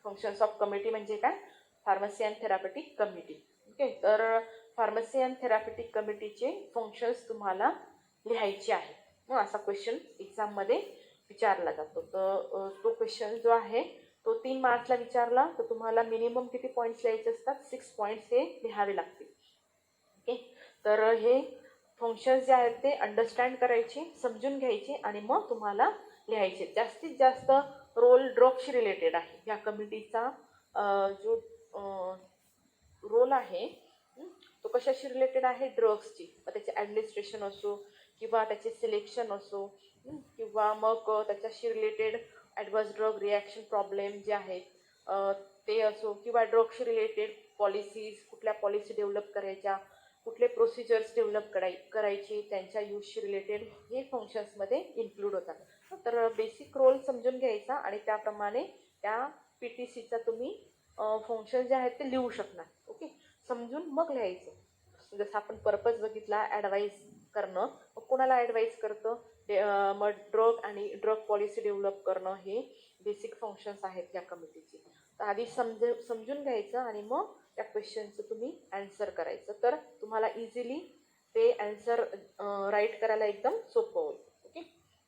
Functions of committee म्हणजे काय, फार्मसी अँड थेरॅप्युटिक कमिटी. ओके, तर फार्मसी अँड थेरॅप्युटिक कमिटीचे फंक्शन्स तुम्हाला लिहायचे आहेत. मग असा क्वेश्चन एक्झाममध्ये विचारला जातो. तर तो क्वेश्चन जो आहे तो 3 मार्क्सला विचारला तर तुम्हाला मिनिमम किती पॉईंट्स लिहायचे असतात, 6 पॉईंट्स हे लिहावे लागतील. ओके, तर हे फंक्शन्स जे आहेत ते अंडरस्टँड करायचे, समजून घ्यायचे आणि मग तुम्हाला लिहायचे. जास्तीत जास्त रोल ड्रगशी रिलेटेड आहे. या कमिटीचा जो रोल आहे तो कशाशी रिलेटेड आहे, ड्रग्सची. मग त्याचे ॲडमिनिस्ट्रेशन असो किंवा त्याचे सिलेक्शन असो किंवा मग त्याच्याशी related adverse drug reaction problem जे आहेत ते असो किंवा ड्रगशी रिलेटेड पॉलिसीज, कुठल्या पॉलिसी डेव्हलप करायच्या, कुठले प्रोसिजर्स डेव्हलप करायचे, त्यांच्या यूजशी रिलेटेड हे फंक्शन्समध्ये इन्क्लूड होतात. तर बेसिक रोल समजून घ्यायचा आणि त्याप्रमाणे त्या PTCचा तुम्ही फंक्शन जे आहेत ते लिहू शकणार. ओके, समजून मग लिहायचं. जसं आपण पर्पज बघितला, ॲडवाईज करणं, मग कोणाला ॲडवाईज करतं, मग ड्रग आणि ड्रग पॉलिसी डेव्हलप करणं, हे बेसिक फंक्शन्स आहेत या कमिटीचे. तर आधी समजून घ्यायचं आणि मग त्या क्वेश्चनचं तुम्ही ॲन्सर करायचं. तर तुम्हाला इझिली ते ॲन्सर राईट करायला एकदम सोपं होईल. ओके,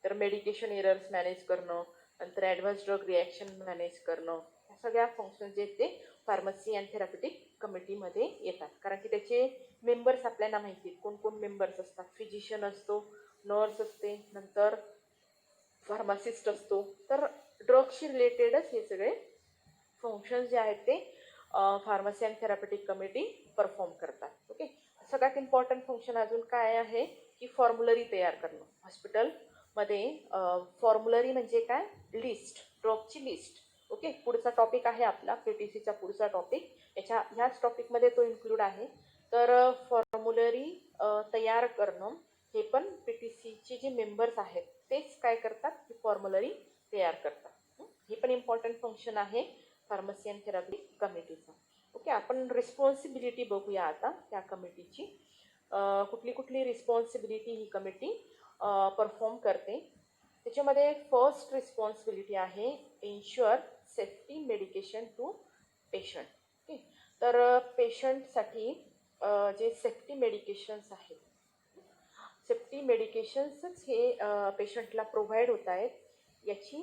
तर मेडिकेशन एरर्स मॅनेज करणं, नंतर ॲडव्हान्स ड्रग रिॲक्शन मॅनेज करणं, ह्या सगळ्या फंक्शन्स जे ते फार्मसी अँड थेरॅप्युटिक कमिटीमध्ये येतात. कारण की त्याचे मेंबर्स आपल्याला माहिती आहेत, कोण कोण मेंबर्स असतात. फिजिशियन असतो, नर्स असते, नंतर फार्मासिस्ट असतो. तर ड्रगशी रिलेटेडच हे सगळे फंक्शन्स जे आहेत ते फार्मसी अँड थेरॅप्युटिक कमिटी परफॉर्म करतात. ओके, सगळ्यात इम्पॉर्टंट फंक्शन अजून काय आहे की फॉर्म्युलरी तयार करणं. हॉस्पिटलमध्ये फॉर्म्युलरी म्हणजे काय, लिस्ट, ड्रगची लिस्ट. ओके, पुढचा टॉपिक आहे आपला PTCचा पुढचा टॉपिक, ह्याच टॉपिकमध्ये तो इन्क्लूड आहे. तर फॉर्म्युलरी तयार करणं हे पण PTCचे जे मेंबर्स आहेत तेच काय करतात की फॉर्म्युलरी तयार करतात. हे पण इम्पॉर्टंट फंक्शन आहे फार्मसी अँड थेरॅप्युटिक कमिटीचा. ओके, आपण रिस्पॉन्सिबिलिटी बघूया आता त्या कमिटीची. कुठली कुठली रिस्पॉन्सिबिलिटी ही कमिटी परफॉर्म करते. त्याच्यामध्ये फर्स्ट रिस्पॉन्सिबिलिटी आहे ensure safety medication to patient. Okay, तर पेशंटसाठी जे सेफ्टी मेडिकेशन्स आहेत, सेफ्टी मेडिकेशन्सच हे पेशंटला प्रोव्हाइड होत आहेत याची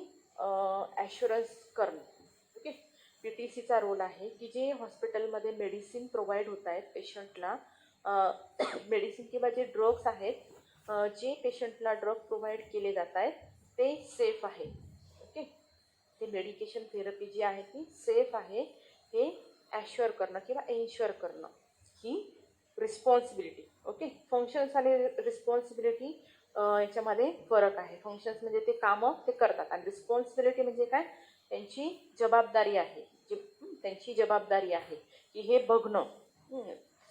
ॲश्युरन्स करणं. ओके, PTCचा रोल आहे की जे हॉस्पिटलमध्ये मेडिसिन प्रोव्हाइड होत आहेत पेशंटला, मेडिसिन किंवा जे ड्रग्स आहेत, जे पेशंटला ड्रग प्रोव्हाइड केले जात आहेत ते सेफ आहे. ओके, ते मेडिकेशन थेरपी जी आहे ती सेफ आहे हे ॲश्युअर करणं किंवा एन्श्युअर करणं ही रिस्पॉन्सिबिलिटी. ओके, फंक्शन्स आणि रिस्पॉन्सिबिलिटी याच्यामध्ये फरक आहे. फंक्शन्स म्हणजे ते कामं ते करतात आणि रिस्पॉन्सिबिलिटी म्हणजे काय, त्यांची जबाबदारी आहे, त्यांची जबाबदारी आहे की हे बघणं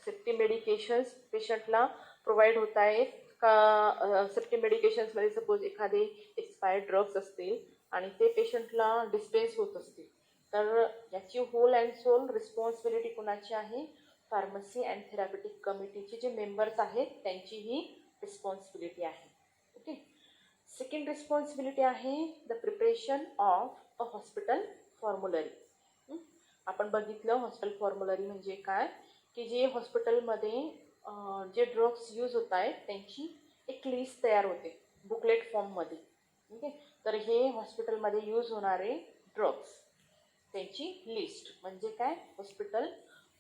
सेफ्टी मेडिकेशन्स पेशंटला प्रोव्हाइड होत आहेत का. सेफ्टी मेडिकेशन्समध्ये सपोज एखादे एक्सपायर्ड ड्रग्स असतील आणि ते पेशंटला डिस्पेन्स होत असतील तर याची होल अँड सोल रिस्पॉन्सिबिलिटी कोणाची आहे? फार्मसी अँड थेरापेटिक कमिटीचे जे मेंबर्स आहेत त्यांची ही रिस्पॉन्सिबिलिटी आहे. ओके. सेकंड रिस्पॉन्सिबिलिटी आहे the preparation of a hospital formulary. आपण बघितलं हॉस्पिटल फॉर्म्युलरी म्हणजे काय, की जे हॉस्पिटलमध्ये जे ड्रग्स यूज होत आहेत त्यांची एक लिस्ट तयार होते बुकलेट फॉर्ममध्ये. ओके. तर हे हॉस्पिटलमध्ये यूज होणारे ड्रग्स त्यांची लिस्ट म्हणजे काय? हॉस्पिटल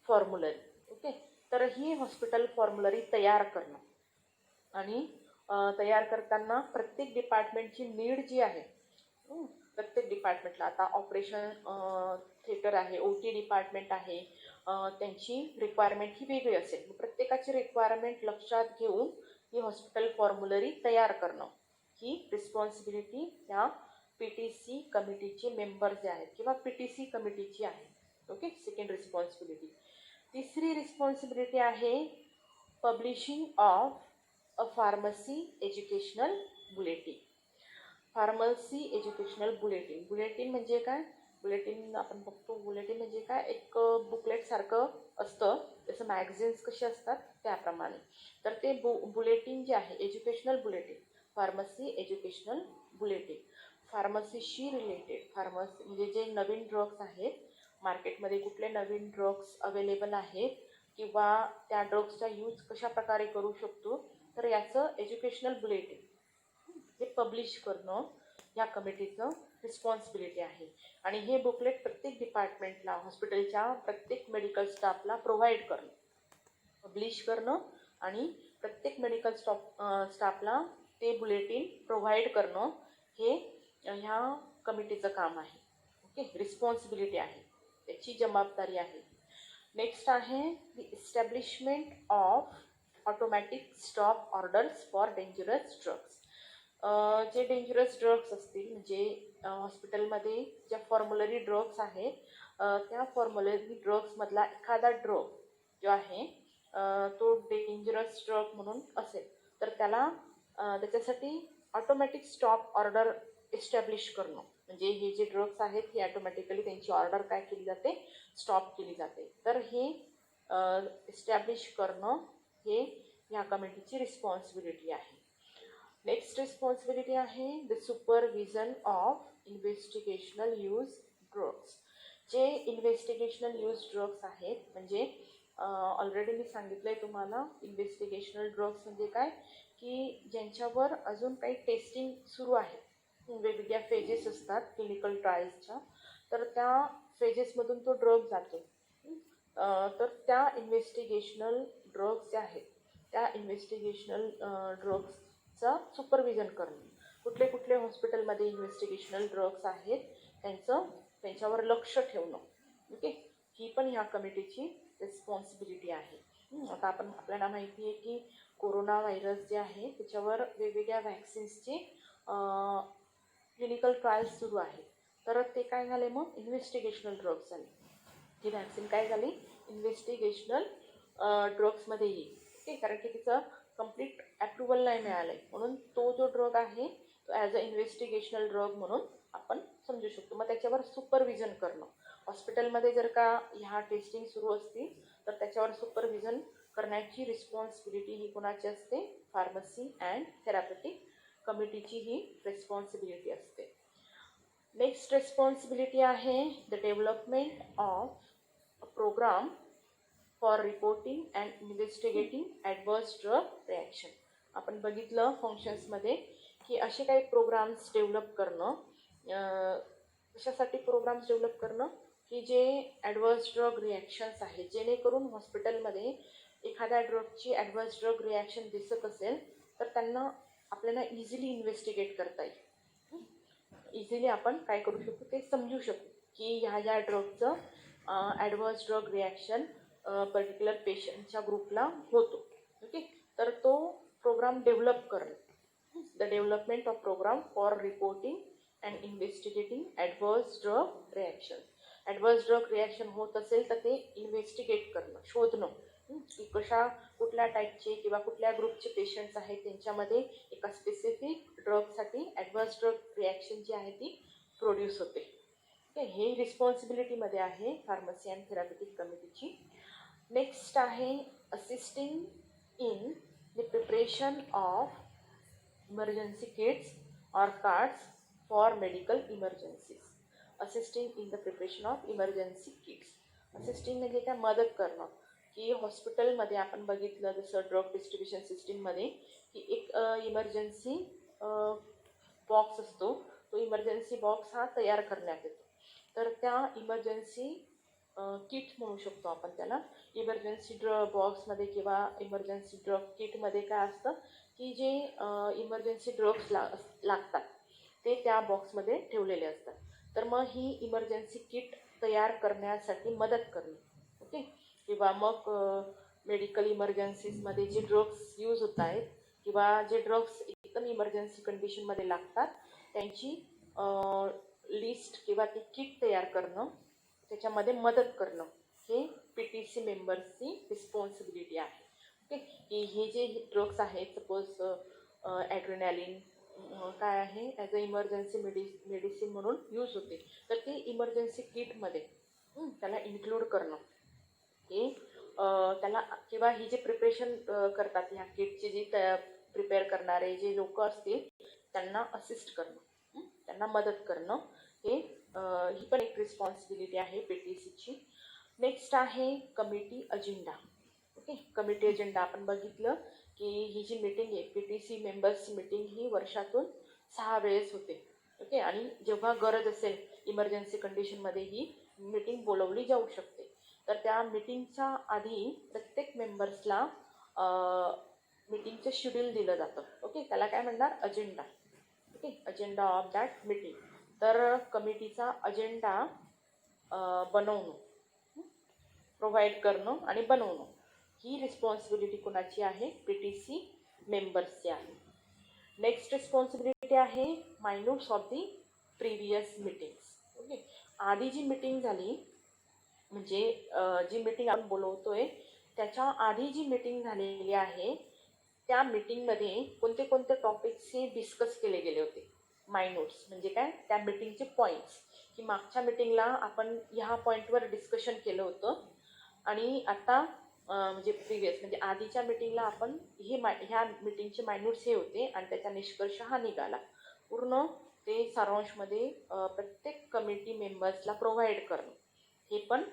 फॉर्म्युलरी. ओके. तर ही हॉस्पिटल फॉर्म्युलरी तयार करणं आणि तयार करताना प्रत्येक डिपार्टमेंटची नीड जी आहे, प्रत्येक डिपार्टमेंटला आता ऑपरेशन थिएटर आहे, OT डिपार्टमेंट आहे, त्यांची रिक्वायरमेंट ही वेगळी असेल. प्रत्येकाची रिक्वायरमेंट लक्षात घेऊन ही हॉस्पिटल फॉर्म्युलरी तयार करणं ही रिस्पॉन्सिबिलिटी या PTC कमिटीचे मेंबर जे आहेत किंवा PTC कमिटीची आहे. ओके. Second responsibility. तिसरी रिस्पॉन्सिबिलिटी आहे publishing of a pharmacy educational bulletin. Pharmacy educational bulletin. Bulletin म्हणजे काय? बुलेटिन आपण बघतो. बुलेटिन म्हणजे काय? एक बुकलेट सारखं असतं, जसं मॅगझिन्स कसे असतात त्याप्रमाणे. तर ते बुलेटिन जे आहे educational bulletin, pharmacy educational bulletin, फार्मसीशी रिलेटेड. फार्मसी म्हणजे जे नवीन ड्रग्स आहेत मार्केटमध्ये, कुठले नवीन ड्रग्स अवेलेबल आहेत किंवा त्या ड्रग्सचा यूज कशा प्रकारे करू शकतो, तर याचं एज्युकेशनल बुलेटिन हे पब्लिश करणं या कमिटीचं रिस्पॉन्सिबिलिटी आहे. आणि हे बुकलेट प्रत्येक डिपार्टमेंटला, हॉस्पिटलच्या प्रत्येक मेडिकल स्टाफला प्रोव्हाइड करणं, पब्लिश करणं आणि प्रत्येक मेडिकल स्टाफला ते बुलेटिन प्रोव्हाइड करणं हे ह्या कमिटीचं काम आहे. ओके. रिस्पॉन्सिबिलिटी आहे, त्याची जबाबदारी आहे. नेक्स्ट आहे the establishment of automatic stop orders for dangerous drugs. जे डेंजरस ड्रग्स असतील म्हणजे हॉस्पिटलमध्ये ज्या फॉर्म्युलरी ड्रग्स आहेत त्या फॉर्म्युलरी ड्रग्समधला एखादा ड्रग जो आहे तो डेंजरस ड्रग म्हणून असेल तर त्याला त्याच्यासाठी ऑटोमॅटिक स्टॉप ऑर्डर एस्टॅब्लिश करणं. म्हणजे हे जे ड्रग्स आहेत हे ऑटोमॅटिकली त्यांची ऑर्डर काय केली जाते? स्टॉप केली जाते. तर हे एस्टॅब्लिश करणं हे ह्या कमिटीची रिस्पॉन्सिबिलिटी आहे. नेक्स्ट रिस्पॉन्सिबिलिटी आहे the supervision of investigational use drugs. जे इन्व्हेस्टिगेशनल यूज ड्रग्स आहेत म्हणजे ऑलरेडी मी सांगितलं आहे तुम्हाला इन्व्हेस्टिगेशनल ड्रग्स म्हणजे काय, की ज्यांच्यावर अजून काही टेस्टिंग सुरू आहे, वेगवेगळ्या फेजेस असतात क्लिनिकल ट्रायल्सच्या, तर त्या फेजेसमधून तो ड्रग जातो. तर त्या इन्व्हेस्टिगेशनल ड्रग्स जे आहेत त्या इन्व्हेस्टिगेशनल ड्रग्सचा सुपरविजन करणं. कुठले कुठले हॉस्पिटलमध्ये इन्व्हेस्टिगेशनल ड्रग्स आहेत त्यांच्यावर लक्ष ठेवणं. ओके. ही पण ह्या कमिटीची रिस्पॉन्सिबिलिटी आहे. आता आपल्याला माहिती आहे की कोरोना व्हायरस जे आहे त्याच्यावर वेगवेगळ्या व्हॅक्सिन्सचे क्लिनिकल ट्रायल्स सुरू आहेत. तर ते काय झाले? मग इन्व्हेस्टिगेशनल ड्रग्स झाले. ही व्हॅक्सिन काय झाली? इन्व्हेस्टिगेशनल ड्रग्समध्ये येईल. ओके. कारण की तिचं कंप्लीट अप्रुव्हल नाही मिळालं आहे, म्हणून तो जो ड्रग आहे तो ॲज अ इन्व्हेस्टिगेशनल ड्रग म्हणून आपण समजू शकतो. मग त्याच्यावर सुपरविजन करणं, हॉस्पिटलमध्ये जर का ह्या टेस्टिंग सुरू असतील तर त्याच्यावर सुपरविजन करण्याची रिस्पॉन्सिबिलिटी ही कोणाची असते? फार्मसी अँड थेरापेटिक कमिटीची ही रिस्पॉन्सिबिलिटी असते. नेक्स्ट रिस्पॉन्सिबिलिटी आहे the development of a programme for reporting and investigating adverse drug reaction. आपण बघितलं फंक्शन्समध्ये की असे काही प्रोग्राम्स डेव्हलप करणं. कशासाठी प्रोग्राम्स डेव्हलप करणं? की जे ॲडवर्स ड्रग रिॲक्शन्स आहेत, जेणेकरून हॉस्पिटलमध्ये एखाद्या ड्रगची ॲडवर्स ड्रग रिॲक्शन दिसत असेल तर त्यांना आपल्याला इझिली इन्व्हेस्टिगेट करता येईल. इझिली आपण काय करू शकतो ते समजू शकू की ह्या ड्रगचं ॲडवर्स ड्रग रिॲक्शन पर्टिक्युलर पेशंटच्या ग्रुपला होतो. ओके. तर तो प्रोग्राम डेव्हलप करणं. The development of programme for reporting and investigating adverse drug reaction. Adverse drug reaction होत असेल तर ते इन्व्हेस्टिगेट करणं, शोधणं की कुठल्या टाईपचे किंवा कुठल्या ग्रुपचे पेशंट्स आहेत त्यांच्यामध्ये एका स्पेसिफिक ड्रगसाठी ॲडवर्स ड्रग रिॲक्शन जी आहे ती प्रोड्यूस होते. हे रिस्पॉन्सिबिलिटीमध्ये आहे फार्मसी अँड थेरापेटिक कमिटीची. नेक्स्ट आहे assisting in the preparation of emergency kits or cards for medical emergencies. Assisting in the preparation of emergency kits. Assisting म्हणजे काय, मदत करणं. की हॉस्पिटलमध्ये आपण बघितलं जसं ड्रग डिस्ट्रीब्युशन सिस्टीममध्ये की एक इमर्जन्सी बॉक्स असतो. तो इमर्जन्सी बॉक्स हा तयार करण्यात येतो. तर त्या इमर्जन्सी किट म्हणू शकतो आपण त्याला. इमर्जन्सी बॉक्समध्ये किंवा इमर्जन्सी ड्रग किटमध्ये काय असतं की जे इमर्जन्सी ड्रग्स लागतात ते त्या बॉक्समध्ये ठेवलेले असतात. तर मग ही इमर्जन्सी किट तयार करण्यासाठी मदत करणे. ओके. किंवा मग मेडिकल इमर्जन्सीजमध्ये जे ड्रग्स यूज होत आहेत किंवा जे ड्रग्स एकदम इमर्जन्सी कंडिशनमध्ये लागतात त्यांची लिस्ट किंवा ती किट तयार करणं, त्याच्यामध्ये मदत करणं, हे PTC मेंबर्सची रिस्पॉन्सिबिलिटी आहे. ओके. की हे जे ड्रग्स आहेत सपोज ॲड्रेनालिन काय आहे ॲज अ इमर्जन्सी मेडिसिन म्हणून यूज होते. तर ते इमर्जन्सी किटमध्ये त्याला इन्क्लूड करणं हे त्याला किंवा ही जे प्रिपरेशन करतात ह्या किटची जी प्रिपेअर करणारे जे लोक असतील त्यांना असिस्ट करणं, त्यांना मदत करणं, हे ही पण एक रिस्पॉन्सिबिलिटी आहे PTCची. नेक्स्ट आहे committee agenda. Okay. Committee agenda आपण बघितलं की ही जी मीटिंग आहे PTC मेंबर्सची मीटिंग ही वर्षातून 6 वेळेस होते. ओके. आणि जेव्हा गरज असेल इमर्जन्सी कंडिशनमध्ये ही मीटिंग बोलवली जाऊ शकते. तर त्या मीटिंगच्या आधी प्रत्येक मेंबर्सला मीटिंगचं शेड्यूल दिलं जातं. ओके. त्याला काय म्हणणार, agenda. Okay. Agenda of that meeting. तर कमिटीचा अजेंडा बनवणं, प्रोव्हाइड करणं आणि बनवणं ही रिस्पॉन्सिबिलिटी कोणाची आहे, PTC मेंबर्सची आहे. नेक्स्ट रिस्पॉन्सिबिलिटी आहे minutes of the previous meetings. Okay. आधी जी मीटिंग झाली म्हणजे जी मीटिंग आपण बोलवतोय त्याच्या आधी जी मीटिंग झालेली आहे त्या मीटिंगमध्ये कोणते कोणते टॉपिक्स हे डिस्कस केले गेले होते. मायनोट्स म्हणजे काय, त्या मीटिंगचे पॉईंट्स, की मागच्या मीटिंगला आपण ह्या पॉईंटवर डिस्कशन केलं होतं आणि आता म्हणजे प्रिव्हियस म्हणजे आधीच्या मीटिंगला आपण ह्या मीटिंगचे मायनोट्स हे होते आणि त्याचा निष्कर्ष हा निघाला. पूर्ण ते सारांशमध्ये प्रत्येक कमिटी मेंबर्सला प्रोव्हाइड करणं. हे पण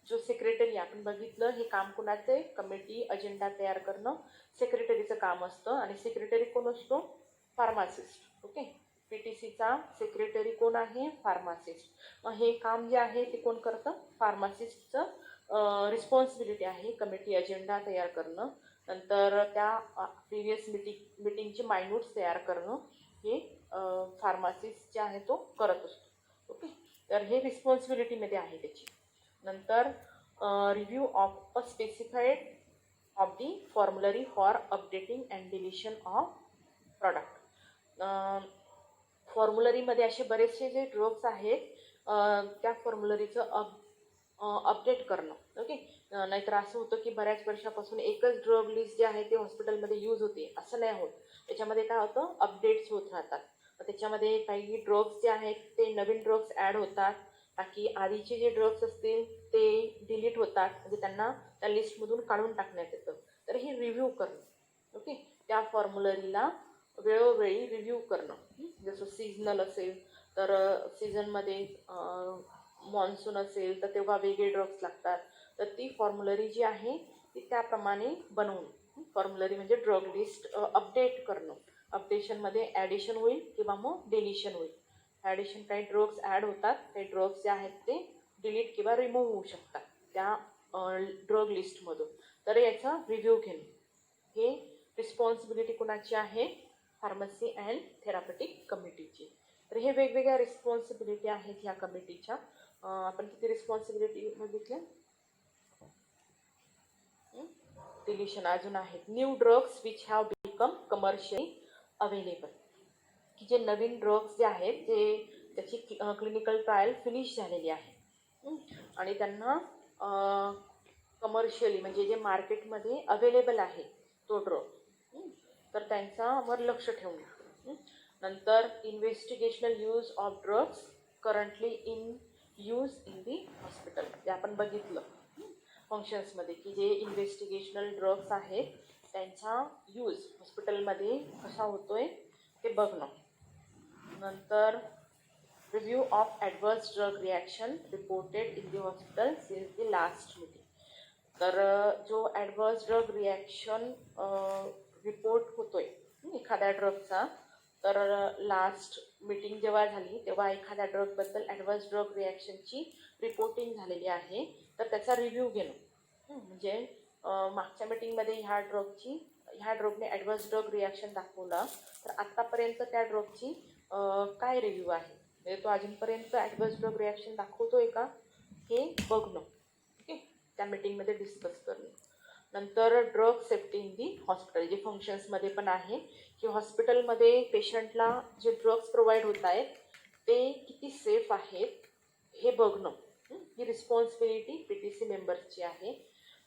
जो सेक्रेटरी आपण बघितलं हे काम कोणाचं आहे, कमिटी अजेंडा तयार करणं सेक्रेटरीचं काम असतं. आणि सेक्रेटरी कोण असतो, फार्मासिस्ट. ओके. PTCचा सेक्रेटरी कोण आहे, फार्मासिस्ट. मग हे काम जे आहे ते कोण करतं, फार्मासिस्टचं रिस्पॉन्सिबिलिटी आहे कमिटी अजेंडा तयार करणं. नंतर त्या प्रिव्हियस मीटिंगचे मायनोट्स तयार करणं हे फार्मासिस्ट जे आहे तो करत असतो. ओके. तर हे रिस्पॉन्सिबिलिटीमध्ये आहे त्याची. नंतर review of a specified of the formulary for updating and deletion of product. फॉर्म्युलरीमध्ये असे बरेचसे जे ड्रग्स आहेत त्या फॉर्म्युलरीचं अपडेट करणं. ओके. नाहीतर असं होतं की बऱ्याच वर्षापासून एकच ड्रग लिस्ट जे आहे ते हॉस्पिटलमध्ये यूज होते, असं नाही होत. त्याच्यामध्ये काय होतं, अपडेट्स होत राहतात. त्याच्यामध्ये काही ड्रग्स जे आहेत ते नवीन ड्रग्स ॲड होतात, बाकी आधीचे जे ड्रग्स असतील ते डिलीट होतात, म्हणजे त्यांना त्या लिस्टमधून काढून टाकण्यात येतं. तर हे रिव्ह्यू करणं. ओके. त्या फॉर्म्युलरीला वेळोवेळी रिव्ह्यू करणं. जसं सीझनल असेल तर सीझनमध्ये मॉन्सून असेल तर तेव्हा वेगळे ड्रग्स लागतात. तर ती फॉर्म्युलरी जी आहे ती त्याप्रमाणे बनवणं. फॉर्म्युलरी म्हणजे ड्रग लिस्ट अपडेट करणं. अपडेशनमध्ये ॲडिशन होईल किंवा मग डिलिशन होईल. ॲडिशन काही ड्रग्स ॲड होतात, काही ड्रग्स जे आहेत ते डिलीट किंवा रिमूव्ह होऊ शकतात त्या ड्रग लिस्टमधून. तर याचा रिव्ह्यू घेणं हे रिस्पॉन्सिबिलिटी कोणाची आहे, फार्मसी अँड थेरापेटिक कमिटीची. तर हे वेगवेगळ्या रिस्पॉन्सिबिलिटी आहेत ह्या कमिटीच्या. आपण किती रिस्पॉन्सिबिलिटी बघितल्या, डिलिशन अजून आहेत. New drugs which have become commercially available, की जे नवीन ड्रग्स जे आहेत ते त्याची क्लिनिकल ट्रायल फिनिश झालेली आहे आणि त्यांना कमर्शियली म्हणजे जे मार्केटमध्ये अवेलेबल आहे तो ड्रग, तर त्यांच्यावर लक्ष ठेवणं. नंतर investigational use of drugs currently in use in the hospital. जे आपण बघितलं फंक्शन्समध्ये की जे इन्व्हेस्टिगेशनल ड्रग्स आहेत त्यांचा यूज हॉस्पिटलमध्ये कसा होतोय ते बघणं. नंतर review of adverse drug reaction reported in the hospital since the last meeting. तर जो ॲडवर्स ड्रग रिॲक्शन रिपोर्ट होतोय एखाद्या ड्रगचा, तर लास्ट मीटिंग जेव्हा झाली तेव्हा एखाद्या ड्रगबद्दल ॲडवर्स ड्रग रिॲक्शनची रिपोर्टिंग झालेली आहे तर त्याचा रिव्ह्यू घेणं. म्हणजे मागच्या मीटिंगमध्ये ह्या ड्रगने ॲडवर्स ड्रग रिॲक्शन दाखवला तर आत्तापर्यंत त्या ड्रगची काय रिव्ह्यू आहे, म्हणजे तो अजूनपर्यंत ॲडवर्स ड्रग रिॲक्शन दाखवतोय का हे बघणं. ओके, त्या मीटिंगमध्ये डिस्कस करणं. नंतर drug safety in the hospital, जे फंक्शन्समध्ये पण आहे की हॉस्पिटलमध्ये पेशंटला जे ड्रग्स प्रोव्हाइड होत आहेत ते किती सेफ आहेत हे बघणं. ही रिस्पॉन्सिबिलिटी PTC मेंबर्सची आहे.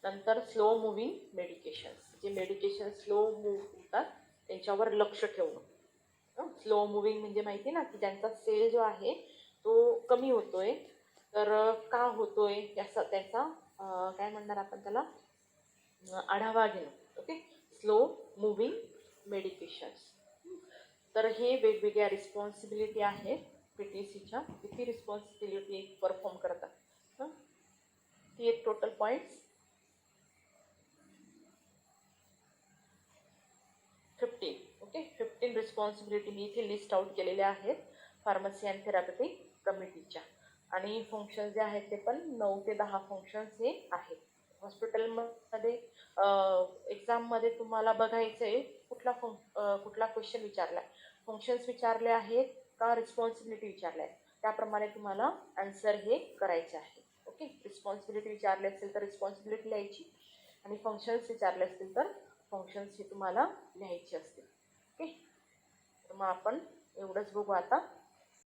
नंतर स्लो मुव्हिंग मेडिकेशन्स, जे मेडिकेशन स्लो मूव्ह होतात त्यांच्यावर लक्ष ठेवणं. स्लो मुव्हिंग म्हणजे माहिती आहे ना की ज्यांचा सेल जो आहे तो कमी होतोय, तर का होतोय त्याचा काय म्हणणार आपण त्याला आढावा घेणं. Okay, slow moving medications. तर हे वेगवेगळ्या रिस्पॉन्सिबिलिटी आहेत PTCच्या, किती रिस्पॉन्सिबिलिटी परफॉर्म करतात. ती एक टोटल पॉईंट्स 15. ओके, 15 रिस्पॉन्सिबिलिटी मी इथे लिस्ट आउट केलेल्या आहेत फार्मसी अँड थेरापेटिक कमिटीच्या. आणि फंक्शन्स जे आहेत ते पण 9 ते 10 फंक्शन्स हे आहेत. हॉस्पिटलमध्ये एक्झाममध्ये तुम्हाला बघायचं आहे कुठला क्वेश्चन विचारला आहे, फंक्शन्स विचारले आहेत का रिस्पॉन्सिबिलिटी विचारल्या आहे, त्याप्रमाणे तुम्हाला आन्सर हे करायचे आहे. ओके, रिस्पॉन्सिबिलिटी विचारले असेल तर रिस्पॉन्सिबिलिटी लिहायची आणि फंक्शन्स विचारले असतील तर फंक्शन्स हे तुम्हाला लिहायचे असतील. ओके, तर मग आपण एवढंच बघू आता.